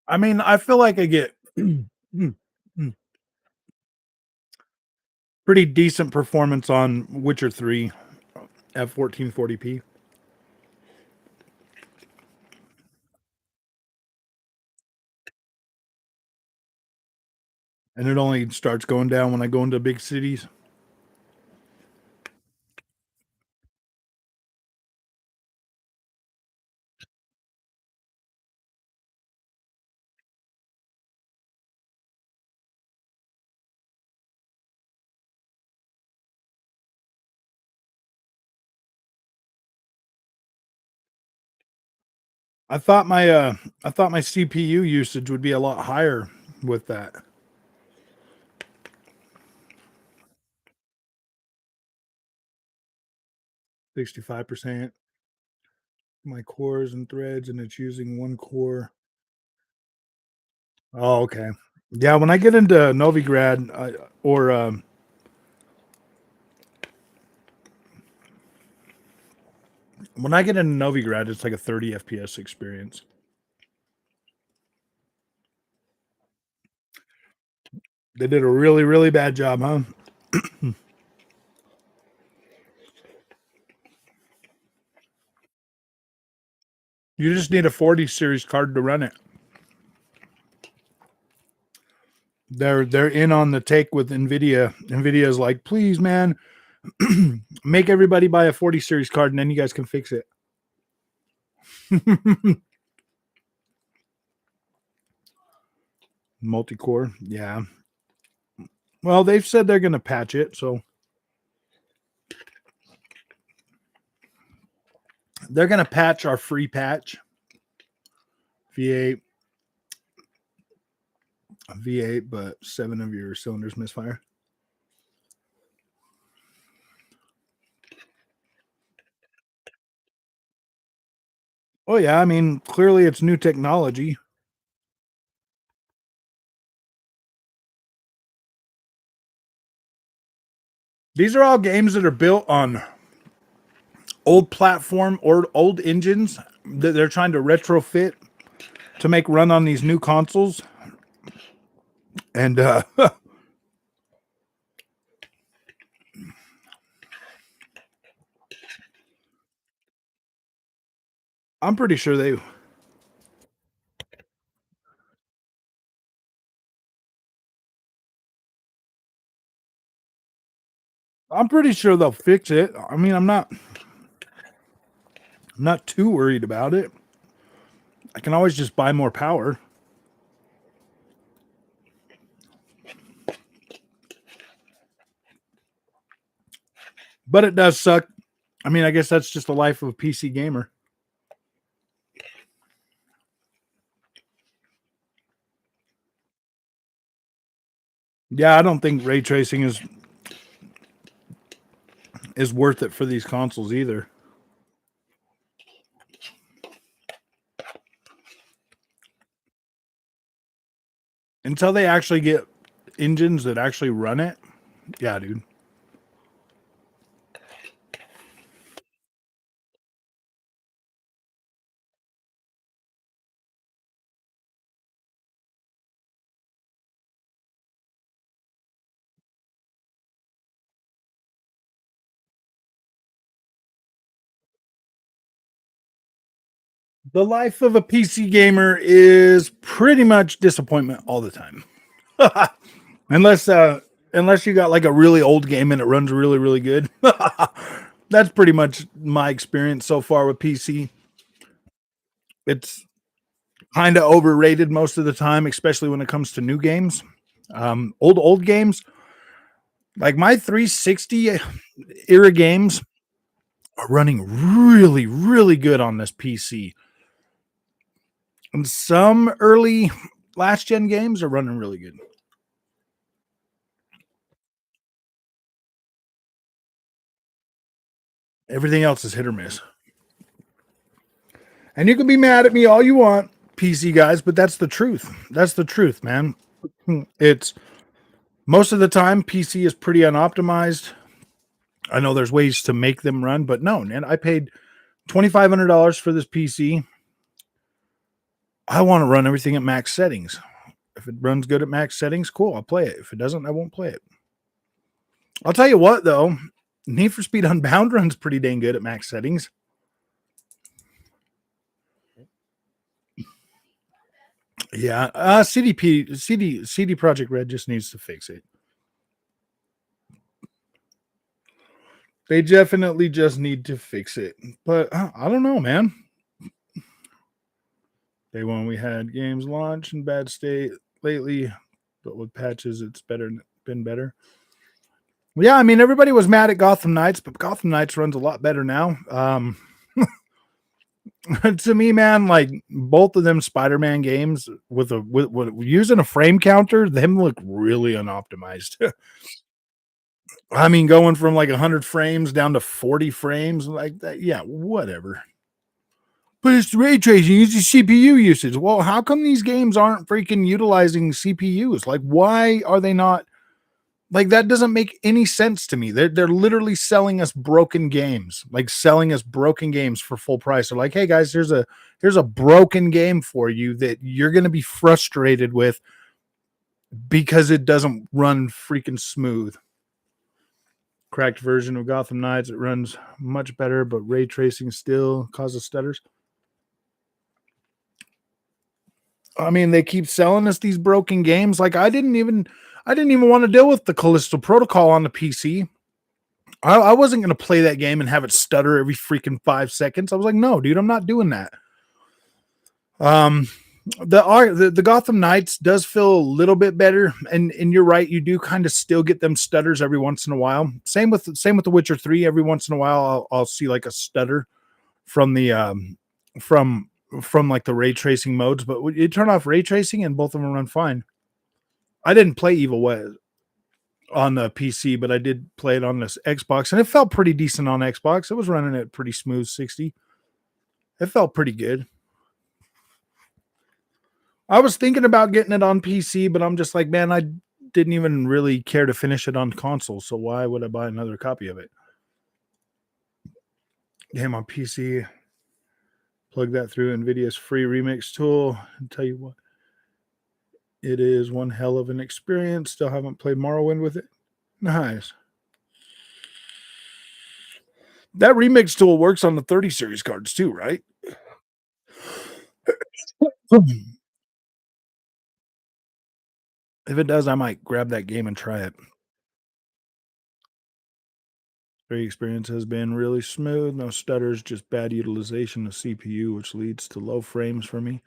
I mean, I feel like I get pretty decent performance on Witcher 3 at 1440p. And it only starts going down when I go into big cities. I thought my CPU usage would be a lot higher with that. 65%. My cores and threads, and it's using one core. Oh, okay. Yeah, when I get into Novigrad or when I get into Novigrad, it's like a 30 FPS experience. They did a really, really bad job, huh? You just need a 40 series card to run it. They're in on the take with Nvidia. Nvidia's like, please, man, make everybody buy a 40 series card, and then you guys can fix it. Multi-core, yeah. Well, they've said they're going to patch it, so they're going to patch our free patch. V8, V8, but 7 of your cylinders misfire. Oh yeah, I mean, clearly it's new technology. These are all games that are built on old platform or old engines that they're trying to retrofit to make run on these new consoles. And I'm pretty sure they'll fix it. I mean, I'm not too worried about it. I can always just buy more power. But it does suck. I mean, I guess that's just the life of a PC gamer. Yeah, I don't think ray tracing is worth it for these consoles either. Until they actually get engines that actually run it. Yeah, dude. The life of a PC gamer is pretty much disappointment all the time. unless unless you got like a really old game and it runs really really good. That's pretty much my experience so far with PC. It's kind of overrated most of the time, especially when it comes to new games. Old games like my 360 era games are running really really good on this PC. And some early last gen games are running really good. Everything else is hit or miss. And you can be mad at me all you want, PC guys, but that's the truth. That's the truth, man. It's most of the time PC is pretty unoptimized. I know there's ways to make them run, but no, man, I paid $2,500 for this PC. I want to run everything at max settings. If it runs good at max settings, cool, I'll play it. If it doesn't, I won't play it. I'll tell you what, though, Need for Speed Unbound runs pretty dang good at max settings. Yeah, CD Project Red just needs to fix it. They definitely just need to fix it. But I don't know, man. Day one, we had games launch in bad state lately, but with patches, it's been better. Yeah, I mean, everybody was mad at Gotham Knights, but Gotham Knights runs a lot better now. To me, man, like both of them Spider-Man games with using a frame counter, them look really unoptimized. I mean, going from like 100 frames down to 40 frames, like that, yeah, whatever. But it's ray tracing, it's CPU usage. Well, how come these games aren't freaking utilizing CPUs? Like, why are they not? Like, that doesn't make any sense to me. They're literally selling us broken games, like selling us broken games for full price. They're like, hey guys, here's a broken game for you that you're gonna be frustrated with because it doesn't run freaking smooth. Cracked version of Gotham Knights. It runs much better, but ray tracing still causes stutters. I mean, they keep selling us these broken games. Like I didn't even want to deal with the Callisto Protocol on the PC. I wasn't going to play that game and have it stutter every freaking 5 seconds. I was like, no, dude, I'm not doing that. The Gotham Knights does feel a little bit better, and you're right, you do kind of still get them stutters every once in a while. Same with The Witcher 3. Every once in a while, I'll see like a stutter from the from like the ray tracing modes, but you turn off ray tracing and both of them run fine. I didn't play Evil West on the PC, but I did play it on this Xbox, and it felt pretty decent on Xbox. It was running at pretty smooth 60. It felt pretty good. I was thinking about getting it on PC, but I'm just like, man, I didn't even really care to finish it on console, so why would I buy another copy of it? game on PC. Plug that through NVIDIA's free remix tool. And tell you what, it is one hell of an experience. Still haven't played Morrowind with it. Nice. That remix tool works on the 30 series cards too, right? If it does, I might grab that game and try it. The experience has been really smooth, no stutters, just bad utilization of CPU, which leads to low frames for me.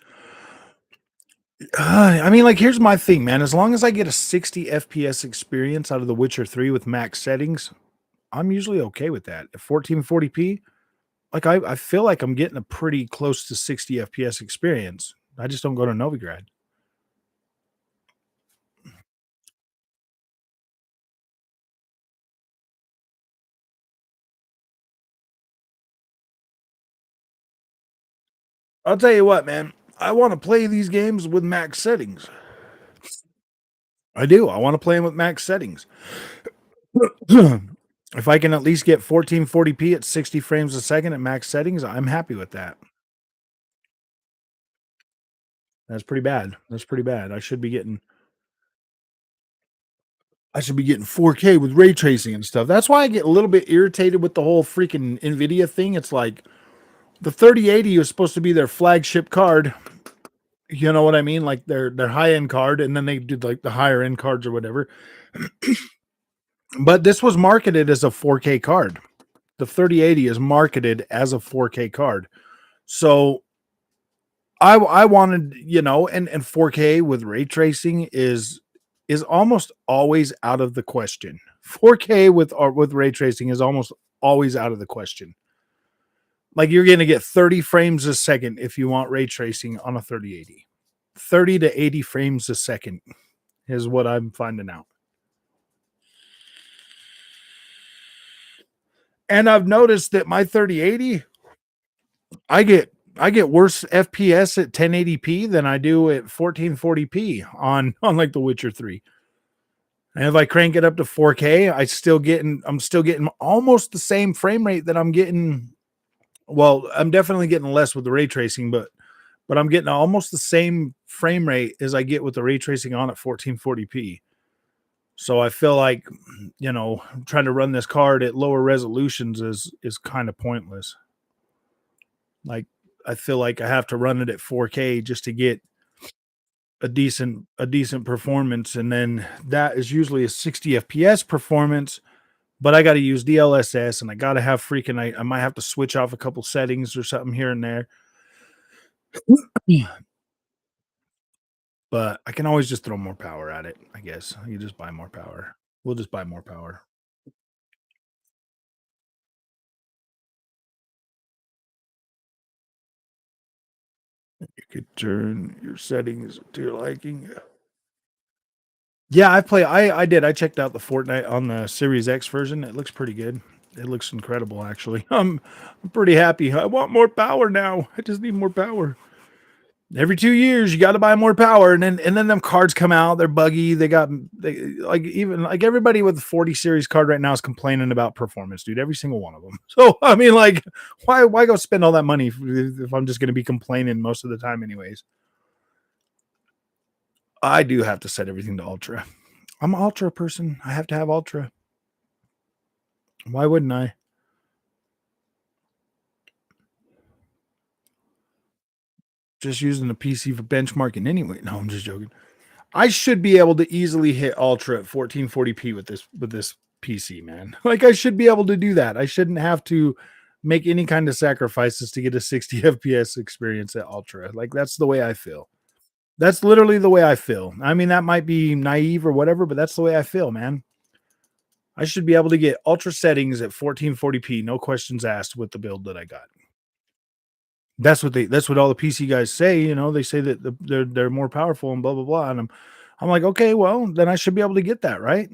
I mean, like, here's my thing, man. As long as I get a 60 FPS experience out of The Witcher 3 with max settings, I'm usually okay with that. At 1440p, like, I feel like I'm getting a pretty close to 60 FPS experience. I just don't go to Novigrad. I'll tell you what, man. I want to play these games with max settings. I do. I want to play them with max settings. If I can at least get 1440p at 60 frames a second at max settings, I'm happy with that. That's pretty bad. That's pretty bad. I should be getting 4K with ray tracing and stuff. That's why I get a little bit irritated with the whole freaking Nvidia thing. It's like the 3080 was supposed to be their flagship card. You know what I mean? Like their high end card, and then they did like the higher end cards or whatever. But this was marketed as a 4K card. The 3080 is marketed as a 4K card. So I wanted, and 4K with ray tracing is almost always out of the question. 4K with ray tracing is almost always out of the question. Like, you're going to get 30 frames a second if you want ray tracing on a 3080. 30 to 80 frames a second is what I'm finding out. And I've noticed that my 3080, I get worse FPS at 1080p than I do at 1440p on like The Witcher 3. And if I crank it up to 4K, I'm still getting almost the same frame rate that I'm getting. Well, I'm definitely getting less with the ray tracing, but I'm getting almost the same frame rate as I get with the ray tracing on at 1440p. So I feel like, trying to run this card at lower resolutions is kind of pointless. Like, I feel like I have to run it at 4K just to get a decent performance, and then that is usually a 60 FPS performance. But I got to use DLSS, and I got to have I might have to switch off a couple settings or something here and there. But I can always just throw more power at it, I guess. You just buy more power. We'll just buy more power. You could turn your settings to your liking. Yeah, I did. I checked out the Fortnite on the Series X version. It looks pretty good. It looks incredible, actually. I'm pretty happy. I want more power now. I just need more power. Every 2 years, you got to buy more power, and then them cards come out. They're buggy. Even like everybody with the 40 series card right now is complaining about performance, dude. Every single one of them. So I mean, like, why go spend all that money if I'm just going to be complaining most of the time, anyways? I do have to set everything to ultra. I'm an ultra person. I have to have ultra. Why wouldn't I? Just using the PC for benchmarking anyway. No, I'm just joking. I should be able to easily hit ultra at 1440p with this PC, man. Like, I should be able to do that. I shouldn't have to make any kind of sacrifices to get a 60 FPS experience at ultra. Like, that's the way I feel. That's literally the way I feel. I mean, that might be naive or whatever, but that's the way I feel, man. I should be able to get ultra settings at 1440p, no questions asked, with the build that I got. That's what all the PC guys say. They say that they're more powerful and blah blah blah. And I'm like, okay, well, then I should be able to get that, right?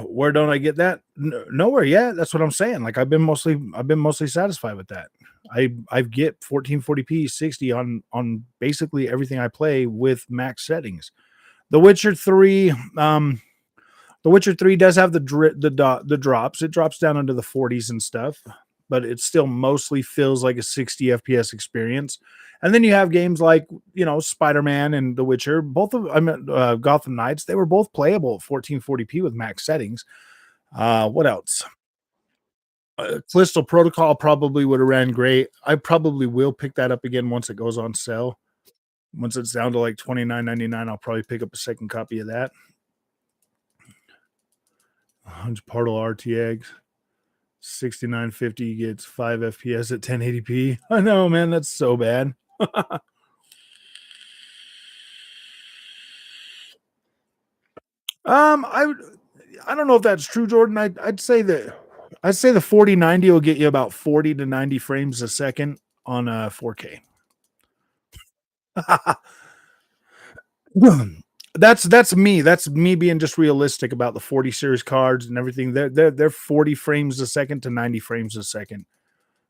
Where don't I get that? Nowhere yet. That's what I'm saying. Like, I've been mostly satisfied with that. I get 1440p 60 on basically everything I play with max settings. The Witcher 3, The Witcher 3 does have the drops. It drops down into the 40s and stuff, but it still mostly feels like a 60 FPS experience. And then you have games like, Spider-Man and The Witcher. Both of I mean Gotham Knights, they were both playable at 1440p with max settings. What else? Callisto Protocol probably would have ran great. I probably will pick that up again once it goes on sale. Once it's down to like 29.99, I'll probably pick up a second copy of that. Portal RTX 6950 gets 5 FPS at 1080p. I know, man, that's so bad. I don't know if that's true, Jordan. I'd say the 4090 will get you about 40 to 90 frames a second on 4K. That's me. That's me being just realistic about the 40 series cards and everything. They're 40 frames a second to 90 frames a second.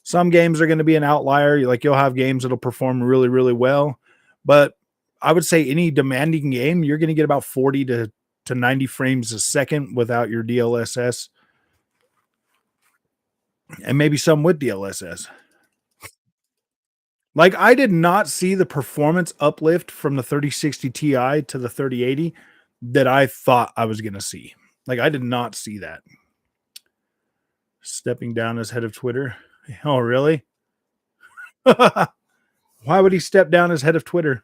Some games are going to be an outlier. Like you'll have games that'll perform really, really well. But I would say any demanding game, you're going to get about 40 to 90 frames a second without your DLSS. And maybe some with DLSS. Like I did not see the performance uplift from the 3060 Ti to the 3080 that I thought I was going to see. Like I did not see that. Stepping down as head of Twitter. Oh, really? Why would he step down as head of Twitter?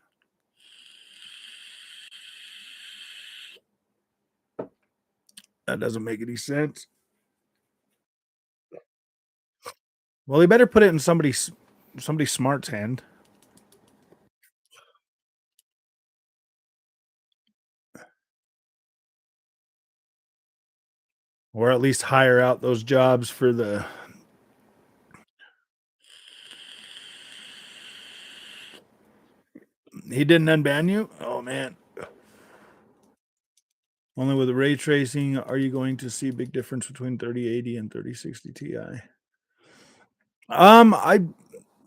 That doesn't make any sense. Well, he better put it in somebody smart's hand. Or at least hire out those jobs for the. He didn't unban you? Oh, man. Only with the ray tracing are you going to see a big difference between 3080 and 3060 Ti. I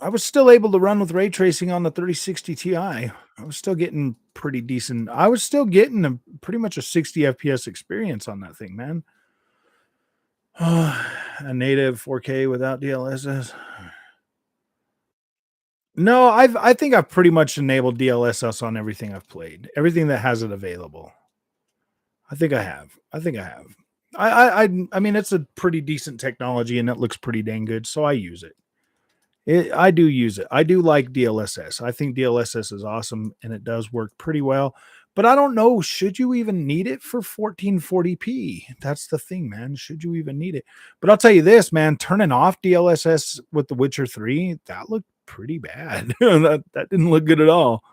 was still able to run with ray tracing on the 3060 Ti. I was still getting pretty decent. I was still getting pretty much a 60 FPS experience on that thing, man. A native 4K without DLSS. No, I think I've pretty much enabled DLSS on everything I've played. Everything that has it available. I think I have. I mean, it's a pretty decent technology and it looks pretty dang good, so I use it. I do use it. I do like DLSS. I think DLSS is awesome and it does work pretty well. But I don't know, should you even need it for 1440p? That's the thing, man. Should you even need it? But I'll tell you this, man, turning off DLSS with The Witcher 3, that looked pretty bad. that didn't look good at all.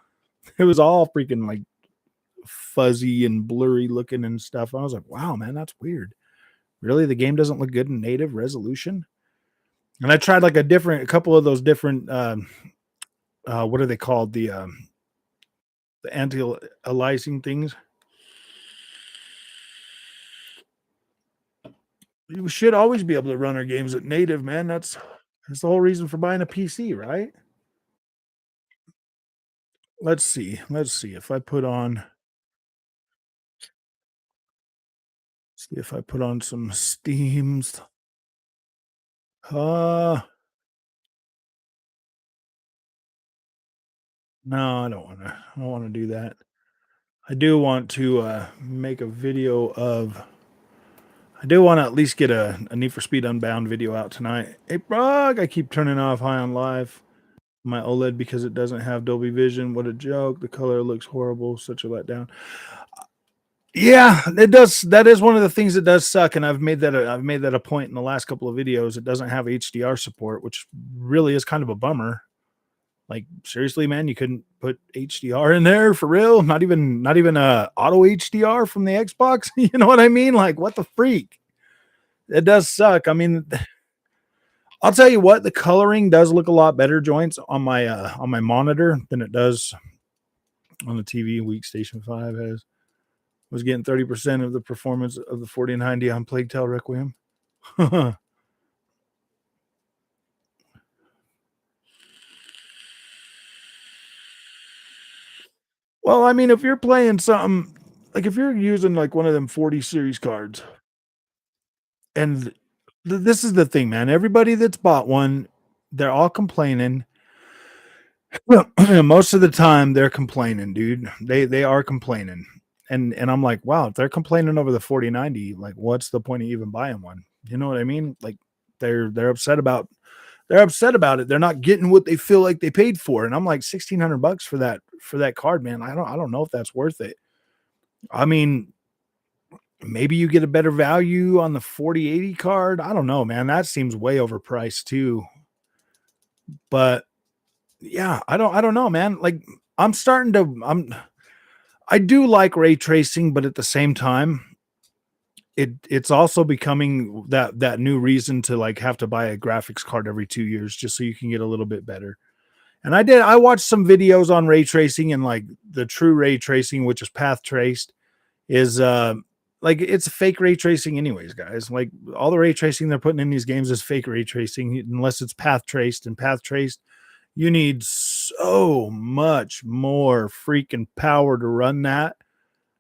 It was all freaking like fuzzy and blurry looking and stuff. I was like, wow, man, that's weird. Really? The game doesn't look good in native resolution? And I tried like a couple of those different what are they called? The anti-aliasing things. You should always be able to run our games at native, man. That's the whole reason for buying a PC, right? Let's see. Let's see if I put on some Steams. Uh no, I don't want to do that. I do want to make a video of I do want to at least get a Need for Speed Unbound video out tonight. Hey, Brog, I keep turning off High on Live my OLED because it doesn't have Dolby Vision. What a joke. The color looks horrible. Such a letdown. Yeah, it does. That is one of the things that does suck. And I've made that a point in the last couple of videos. It doesn't have HDR support, which really is kind of a bummer. Like seriously, man, you couldn't put HDR in there for real? Not even auto HDR from the Xbox. You know what I mean? Like what the freak? It does suck. I mean, I'll tell you what, the coloring does look a lot better joints on my monitor than it does on the TV. Weak Station 5 was getting 30% of the performance of the 4090 on Plague Tale Requiem. Well, I mean, if you're playing something like if you're using like one of them 40 series cards, and this is the thing, man. Everybody that's bought one, they're all complaining. Well, most of the time they're complaining, dude. They are complaining. And I'm like, wow, if they're complaining over the 4090, like what's the point of even buying one? You know what I mean? Like they're upset about it. They're not getting what they feel like they paid for. And I'm like, $1,600 for that card, man. I don't know if that's worth it. I mean, maybe you get a better value on the 4080 card. I don't know, man. That seems way overpriced too. But yeah, I don't know, man. Like I'm starting to I do like ray tracing, but at the same time, it's also becoming that new reason to like have to buy a graphics card every 2 years just so you can get a little bit better. And I watched some videos on ray tracing, and like the true ray tracing, which is path traced, is like it's fake ray tracing anyways, guys. Like all the ray tracing they're putting in these games is fake ray tracing unless it's path traced, and path traced you need so much more freaking power to run that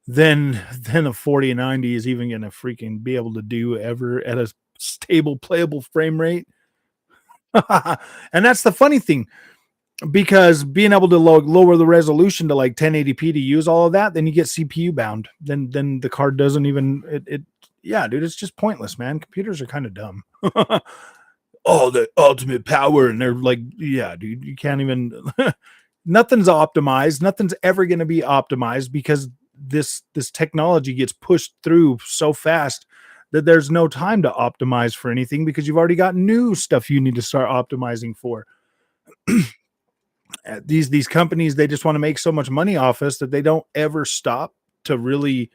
than a 4090 is even going to freaking be able to do ever at a stable playable frame rate. And that's the funny thing, because being able to lower the resolution to like 1080p to use all of that, then you get CPU bound. Then the card doesn't even it. Yeah, dude, it's just pointless, man. Computers are kind of dumb. Oh, the ultimate power, and they're like, yeah, dude, you can't even. Nothing's optimized. Nothing's ever going to be optimized because this technology gets pushed through so fast that there's no time to optimize for anything because you've already got new stuff you need to start optimizing for. These companies, they just want to make so much money off us that they don't ever stop to really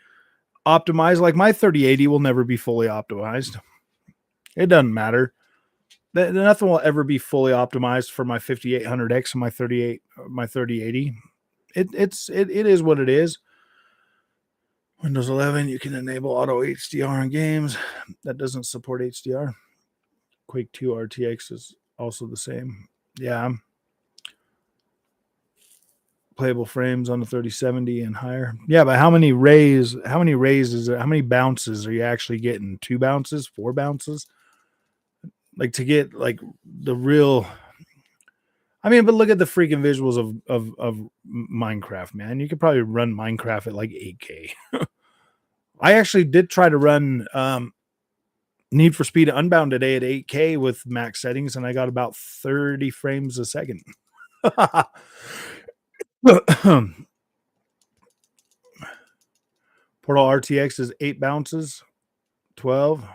optimize. Like my 3080 will never be fully optimized. It doesn't matter. Nothing will ever be fully optimized for my 5800X and my 3080. It is what it is. Windows 11, you can enable auto HDR on games. That doesn't support HDR. Quake 2 RTX is also the same. Yeah, playable frames on the 3070 and higher. Yeah, but how many rays is there? How many bounces are you actually getting? 2 bounces, 4 bounces? Like to get like the real. I mean, but look at the freaking visuals of Minecraft, man. You could probably run Minecraft at like 8K. I actually did try to run Need for Speed Unbound today at 8K with max settings, and I got about 30 frames a second. Portal RTX is 8 bounces, 12.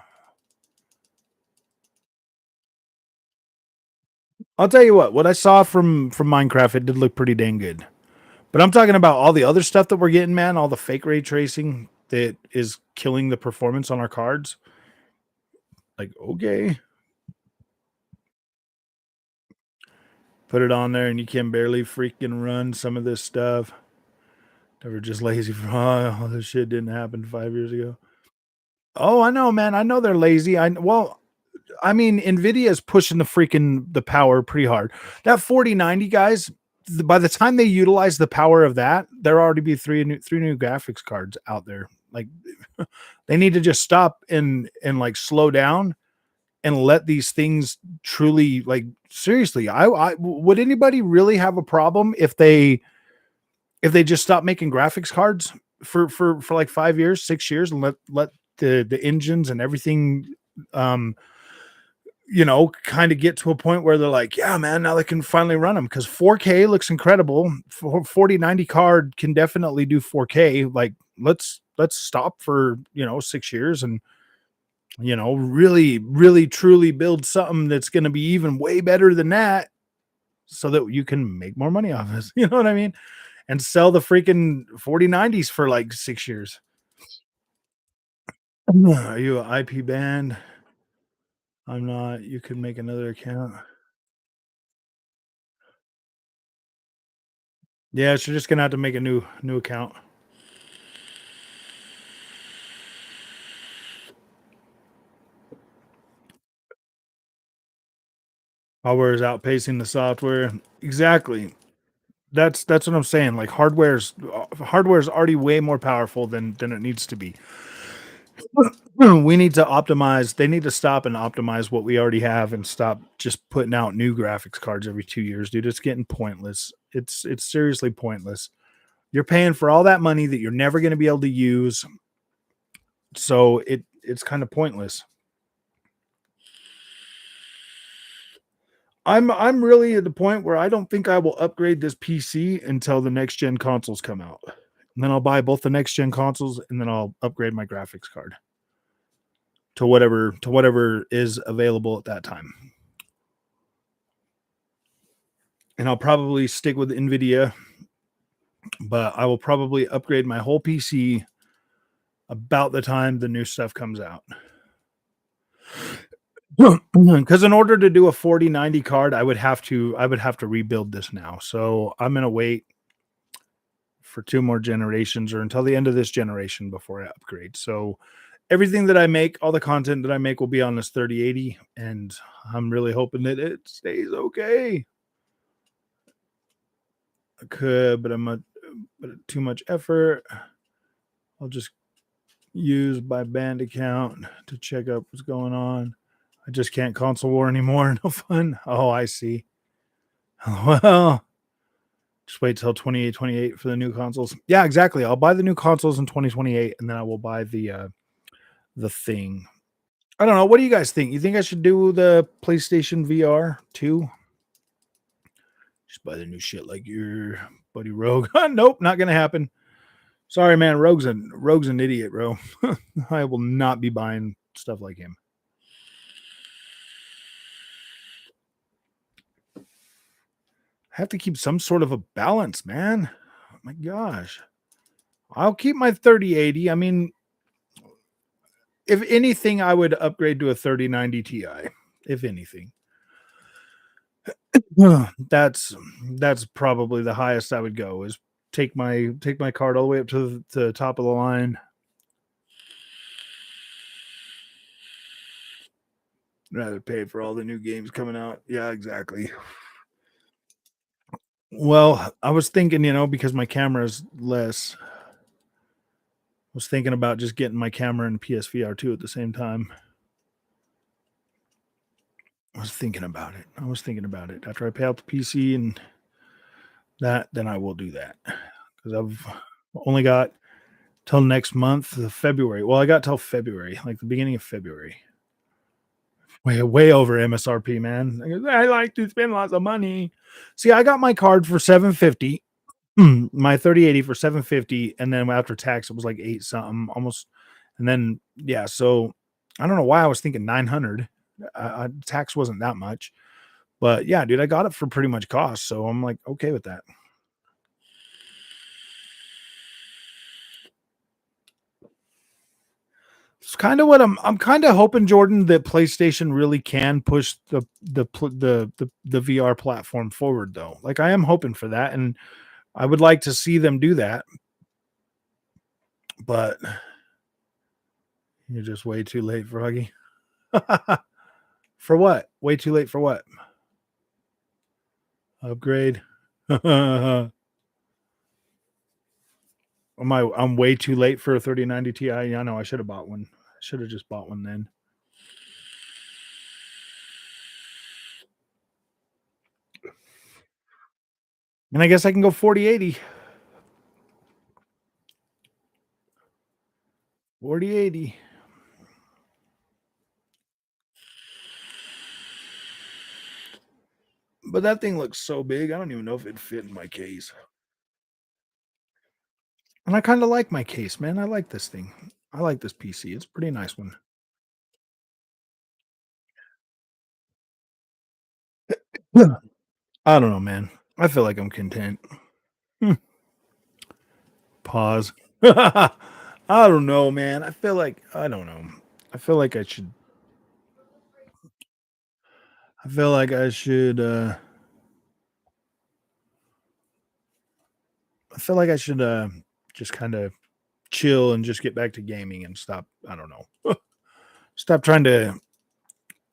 I'll tell you what I saw from Minecraft, it did look pretty dang good. But I'm talking about all the other stuff that we're getting, man, all the fake ray tracing that is killing the performance on our cards. Like, okay, put it on there and you can barely freaking run some of this stuff. They were just lazy for, oh, this shit didn't happen 5 years ago. Oh, I know, man. I know they're lazy. I mean, Nvidia is pushing the power pretty hard. That 4090, guys, by the time they utilize the power of that, there already be three new graphics cards out there. Like they need to just stop and like slow down and let these things truly, like, seriously. I would anybody really have a problem if they just stop making graphics cards for like 5 years, 6 years, and let the engines and everything um kind of get to a point where they're like, yeah, man, now they can finally run them because 4K looks incredible. 4090 card can definitely do 4K. Like, let's stop for 6 years and really, really, truly build something that's going to be even way better than that, so that you can make more money off this. You know what I mean? And sell the freaking 4090s for like 6 years. Are you an IP band? I'm not. You could make another account. Yeah, so you're just gonna have to make a new account. Hardware is outpacing the software. Exactly. That's what I'm saying. Like hardware's already way more powerful than it needs to be. We need to optimize. They need to stop and optimize what we already have and stop just putting out new graphics cards every 2 years, dude. It's getting pointless. It's seriously pointless. You're paying for all that money that you're never going to be able to use, so it's kind of pointless. I'm really at the point where I don't think I will upgrade this PC until the next gen consoles come out. And then I'll buy both the next gen consoles and then I'll upgrade my graphics card to whatever is available at that time. And I'll probably stick with Nvidia, but I will probably upgrade my whole PC about the time the new stuff comes out. Because in order to do a 4090 card, I would have to rebuild this now. So I'm gonna wait for 2 more generations or until the end of this generation before I upgrade. So everything that I make, all the content that I make will be on this 3080, and I'm really hoping that it stays okay. I could, but too much effort. I'll just use my band account to check up what's going on. I just can't console war anymore. No fun. Oh, I see. Well, just wait till 28 for the new consoles. Yeah, exactly. I'll buy the new consoles in 2028 and then I will buy the thing. I don't know. What do you guys think? You think I should do the PlayStation VR 2? Just buy the new shit like your buddy Rogue. Nope, not gonna happen. Sorry, man. Rogue's an idiot, bro. I will not be buying stuff like him. I have to keep some sort of a balance, man. Oh my gosh. I'll keep my 3080. I mean, if anything, I would upgrade to a 3090 Ti. If anything. that's probably the highest I would go is take my card all the way up to the top of the line. Rather pay for all the new games coming out. Yeah, exactly. Well, I was thinking, because my camera is less, I was thinking about just getting my camera and PSVR 2 at the same time. I was thinking about it. After I pay out the PC and that, then I will do that. Because I've only got till next month, February. Well, I got till February, like the beginning of February. Way over MSRP, man. I like to spend lots of money. See, I got my card for $750, my 3080 for $750, and then after tax, it was like 8 something, almost. And then yeah, so I don't know why I was thinking 900. Tax wasn't that much, but yeah, dude, I got it for pretty much cost, so I'm like okay with that. It's kind of what I'm kind of hoping, Jordan, that PlayStation really can push the VR platform forward, though. Like I am hoping for that, and I would like to see them do that. But you're just way too late, Froggy. For what? Way too late for what? Upgrade. I'm way too late for a 3090 Ti. Yeah, I know I should have bought one. I should have just bought one then. And I guess I can go 4080. 4080. But that thing looks so big. I don't even know if it'd fit in my case. And I kind of like my case, man. I like this thing. I like this PC. It's a pretty nice one. I don't know, man. I feel like I'm content. Pause. I don't know, man. I don't know. I feel like I should. I feel like I should. I feel like I should just kind of chill and just get back to gaming and stop. I don't know. Stop trying to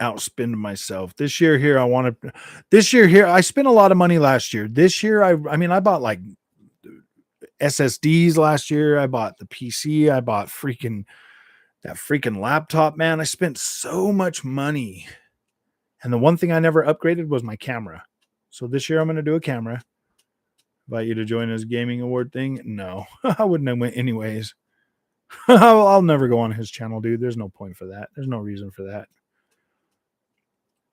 outspend myself. This year here, I want to. This year here, I spent a lot of money last year. This year, I mean, I bought like SSDs last year. I bought the PC. I bought that freaking laptop, man. I spent so much money. And the one thing I never upgraded was my camera. So this year I'm going to do a camera. Invite you to join his gaming award thing. No, I wouldn't have went anyways. I'll never go on his channel, dude. There's no point for that. There's no reason for that.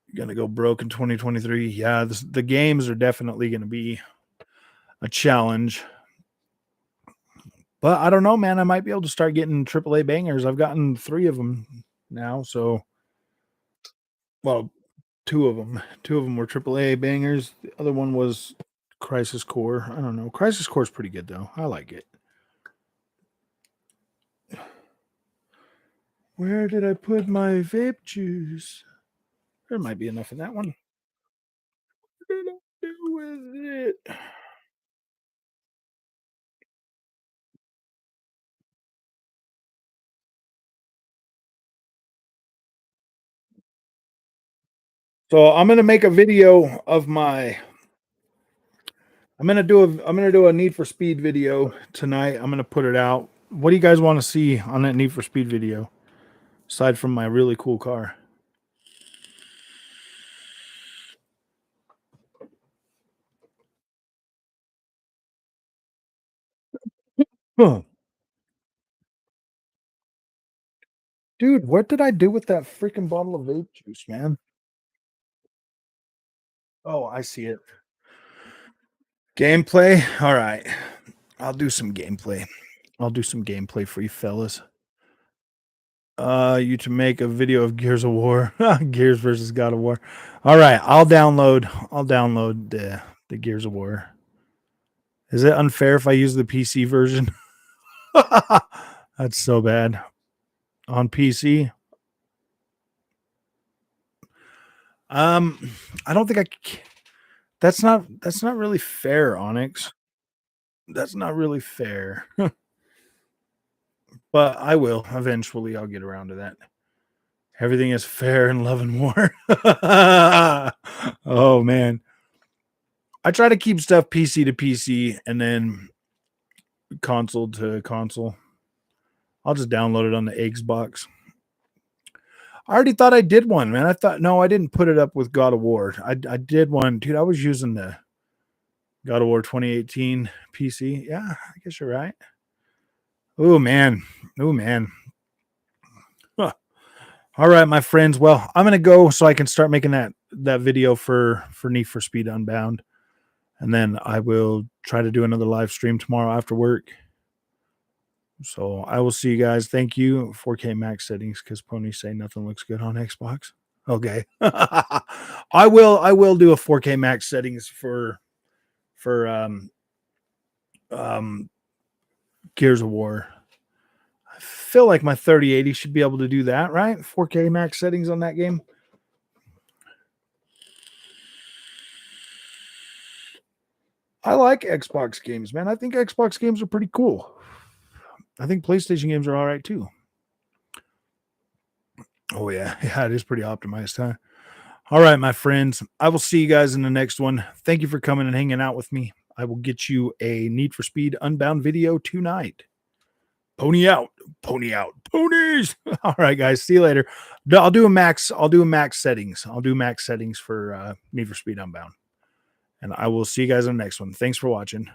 You're going to go broke in 2023. Yeah, the games are definitely going to be a challenge. But I don't know, man. I might be able to start getting AAA bangers. I've gotten 3 of them now. So, well, 2 of them. 2 of them were AAA bangers. The other one was Crisis Core. I don't know. Crisis Core is pretty good, though. I like it. Where did I put my vape juice? There might be enough in that one. What did I do with it? So I'm gonna make a video of my. I'm gonna do a Need for Speed video tonight. I'm gonna put it out. What do you guys want to see on that Need for Speed video? Aside from my really cool car. Huh. Dude, what did I do with that freaking bottle of vape juice, man? Oh, I see it. Gameplay. All right. I'll do some gameplay. I'll do some gameplay for you fellas. You to make a video of Gears of War. Gears versus God of War. All right, I'll download the Gears of War. Is it unfair if I use the PC version? That's so bad. On PC. I don't think that's not really fair, Onyx. That's not really fair. But I will. Eventually I'll get around to that. Everything is fair in love and war. Oh man. I try to keep stuff PC to PC and then console to console. I'll just download it on the Xbox. I already thought I did one, man. I thought no, I didn't put it up with God of War. I did one, dude. I was using the God of War 2018 PC. Yeah, I guess you're right. Oh man. Oh man. Huh. All right, my friends. Well, I'm gonna go so I can start making that video for Need for Speed Unbound. And then I will try to do another live stream tomorrow after work. So I will see you guys. Thank you. 4K max settings because ponies say nothing looks good on Xbox. Okay. I will do a 4K max settings for Gears of War. I feel like my 3080 should be able to do that, right? 4K max settings on that game. I like Xbox games, man. I think Xbox games are pretty cool. I think PlayStation games are all right too. Oh yeah, yeah, it is pretty optimized, huh? All right, my friends. I will see you guys in the next one. Thank you for coming and hanging out with me. I will get you a Need for Speed Unbound video tonight. Pony out, ponies. All right, guys. See you later. I'll do a max settings. I'll do max settings for Need for Speed Unbound. And I will see you guys in the next one. Thanks for watching.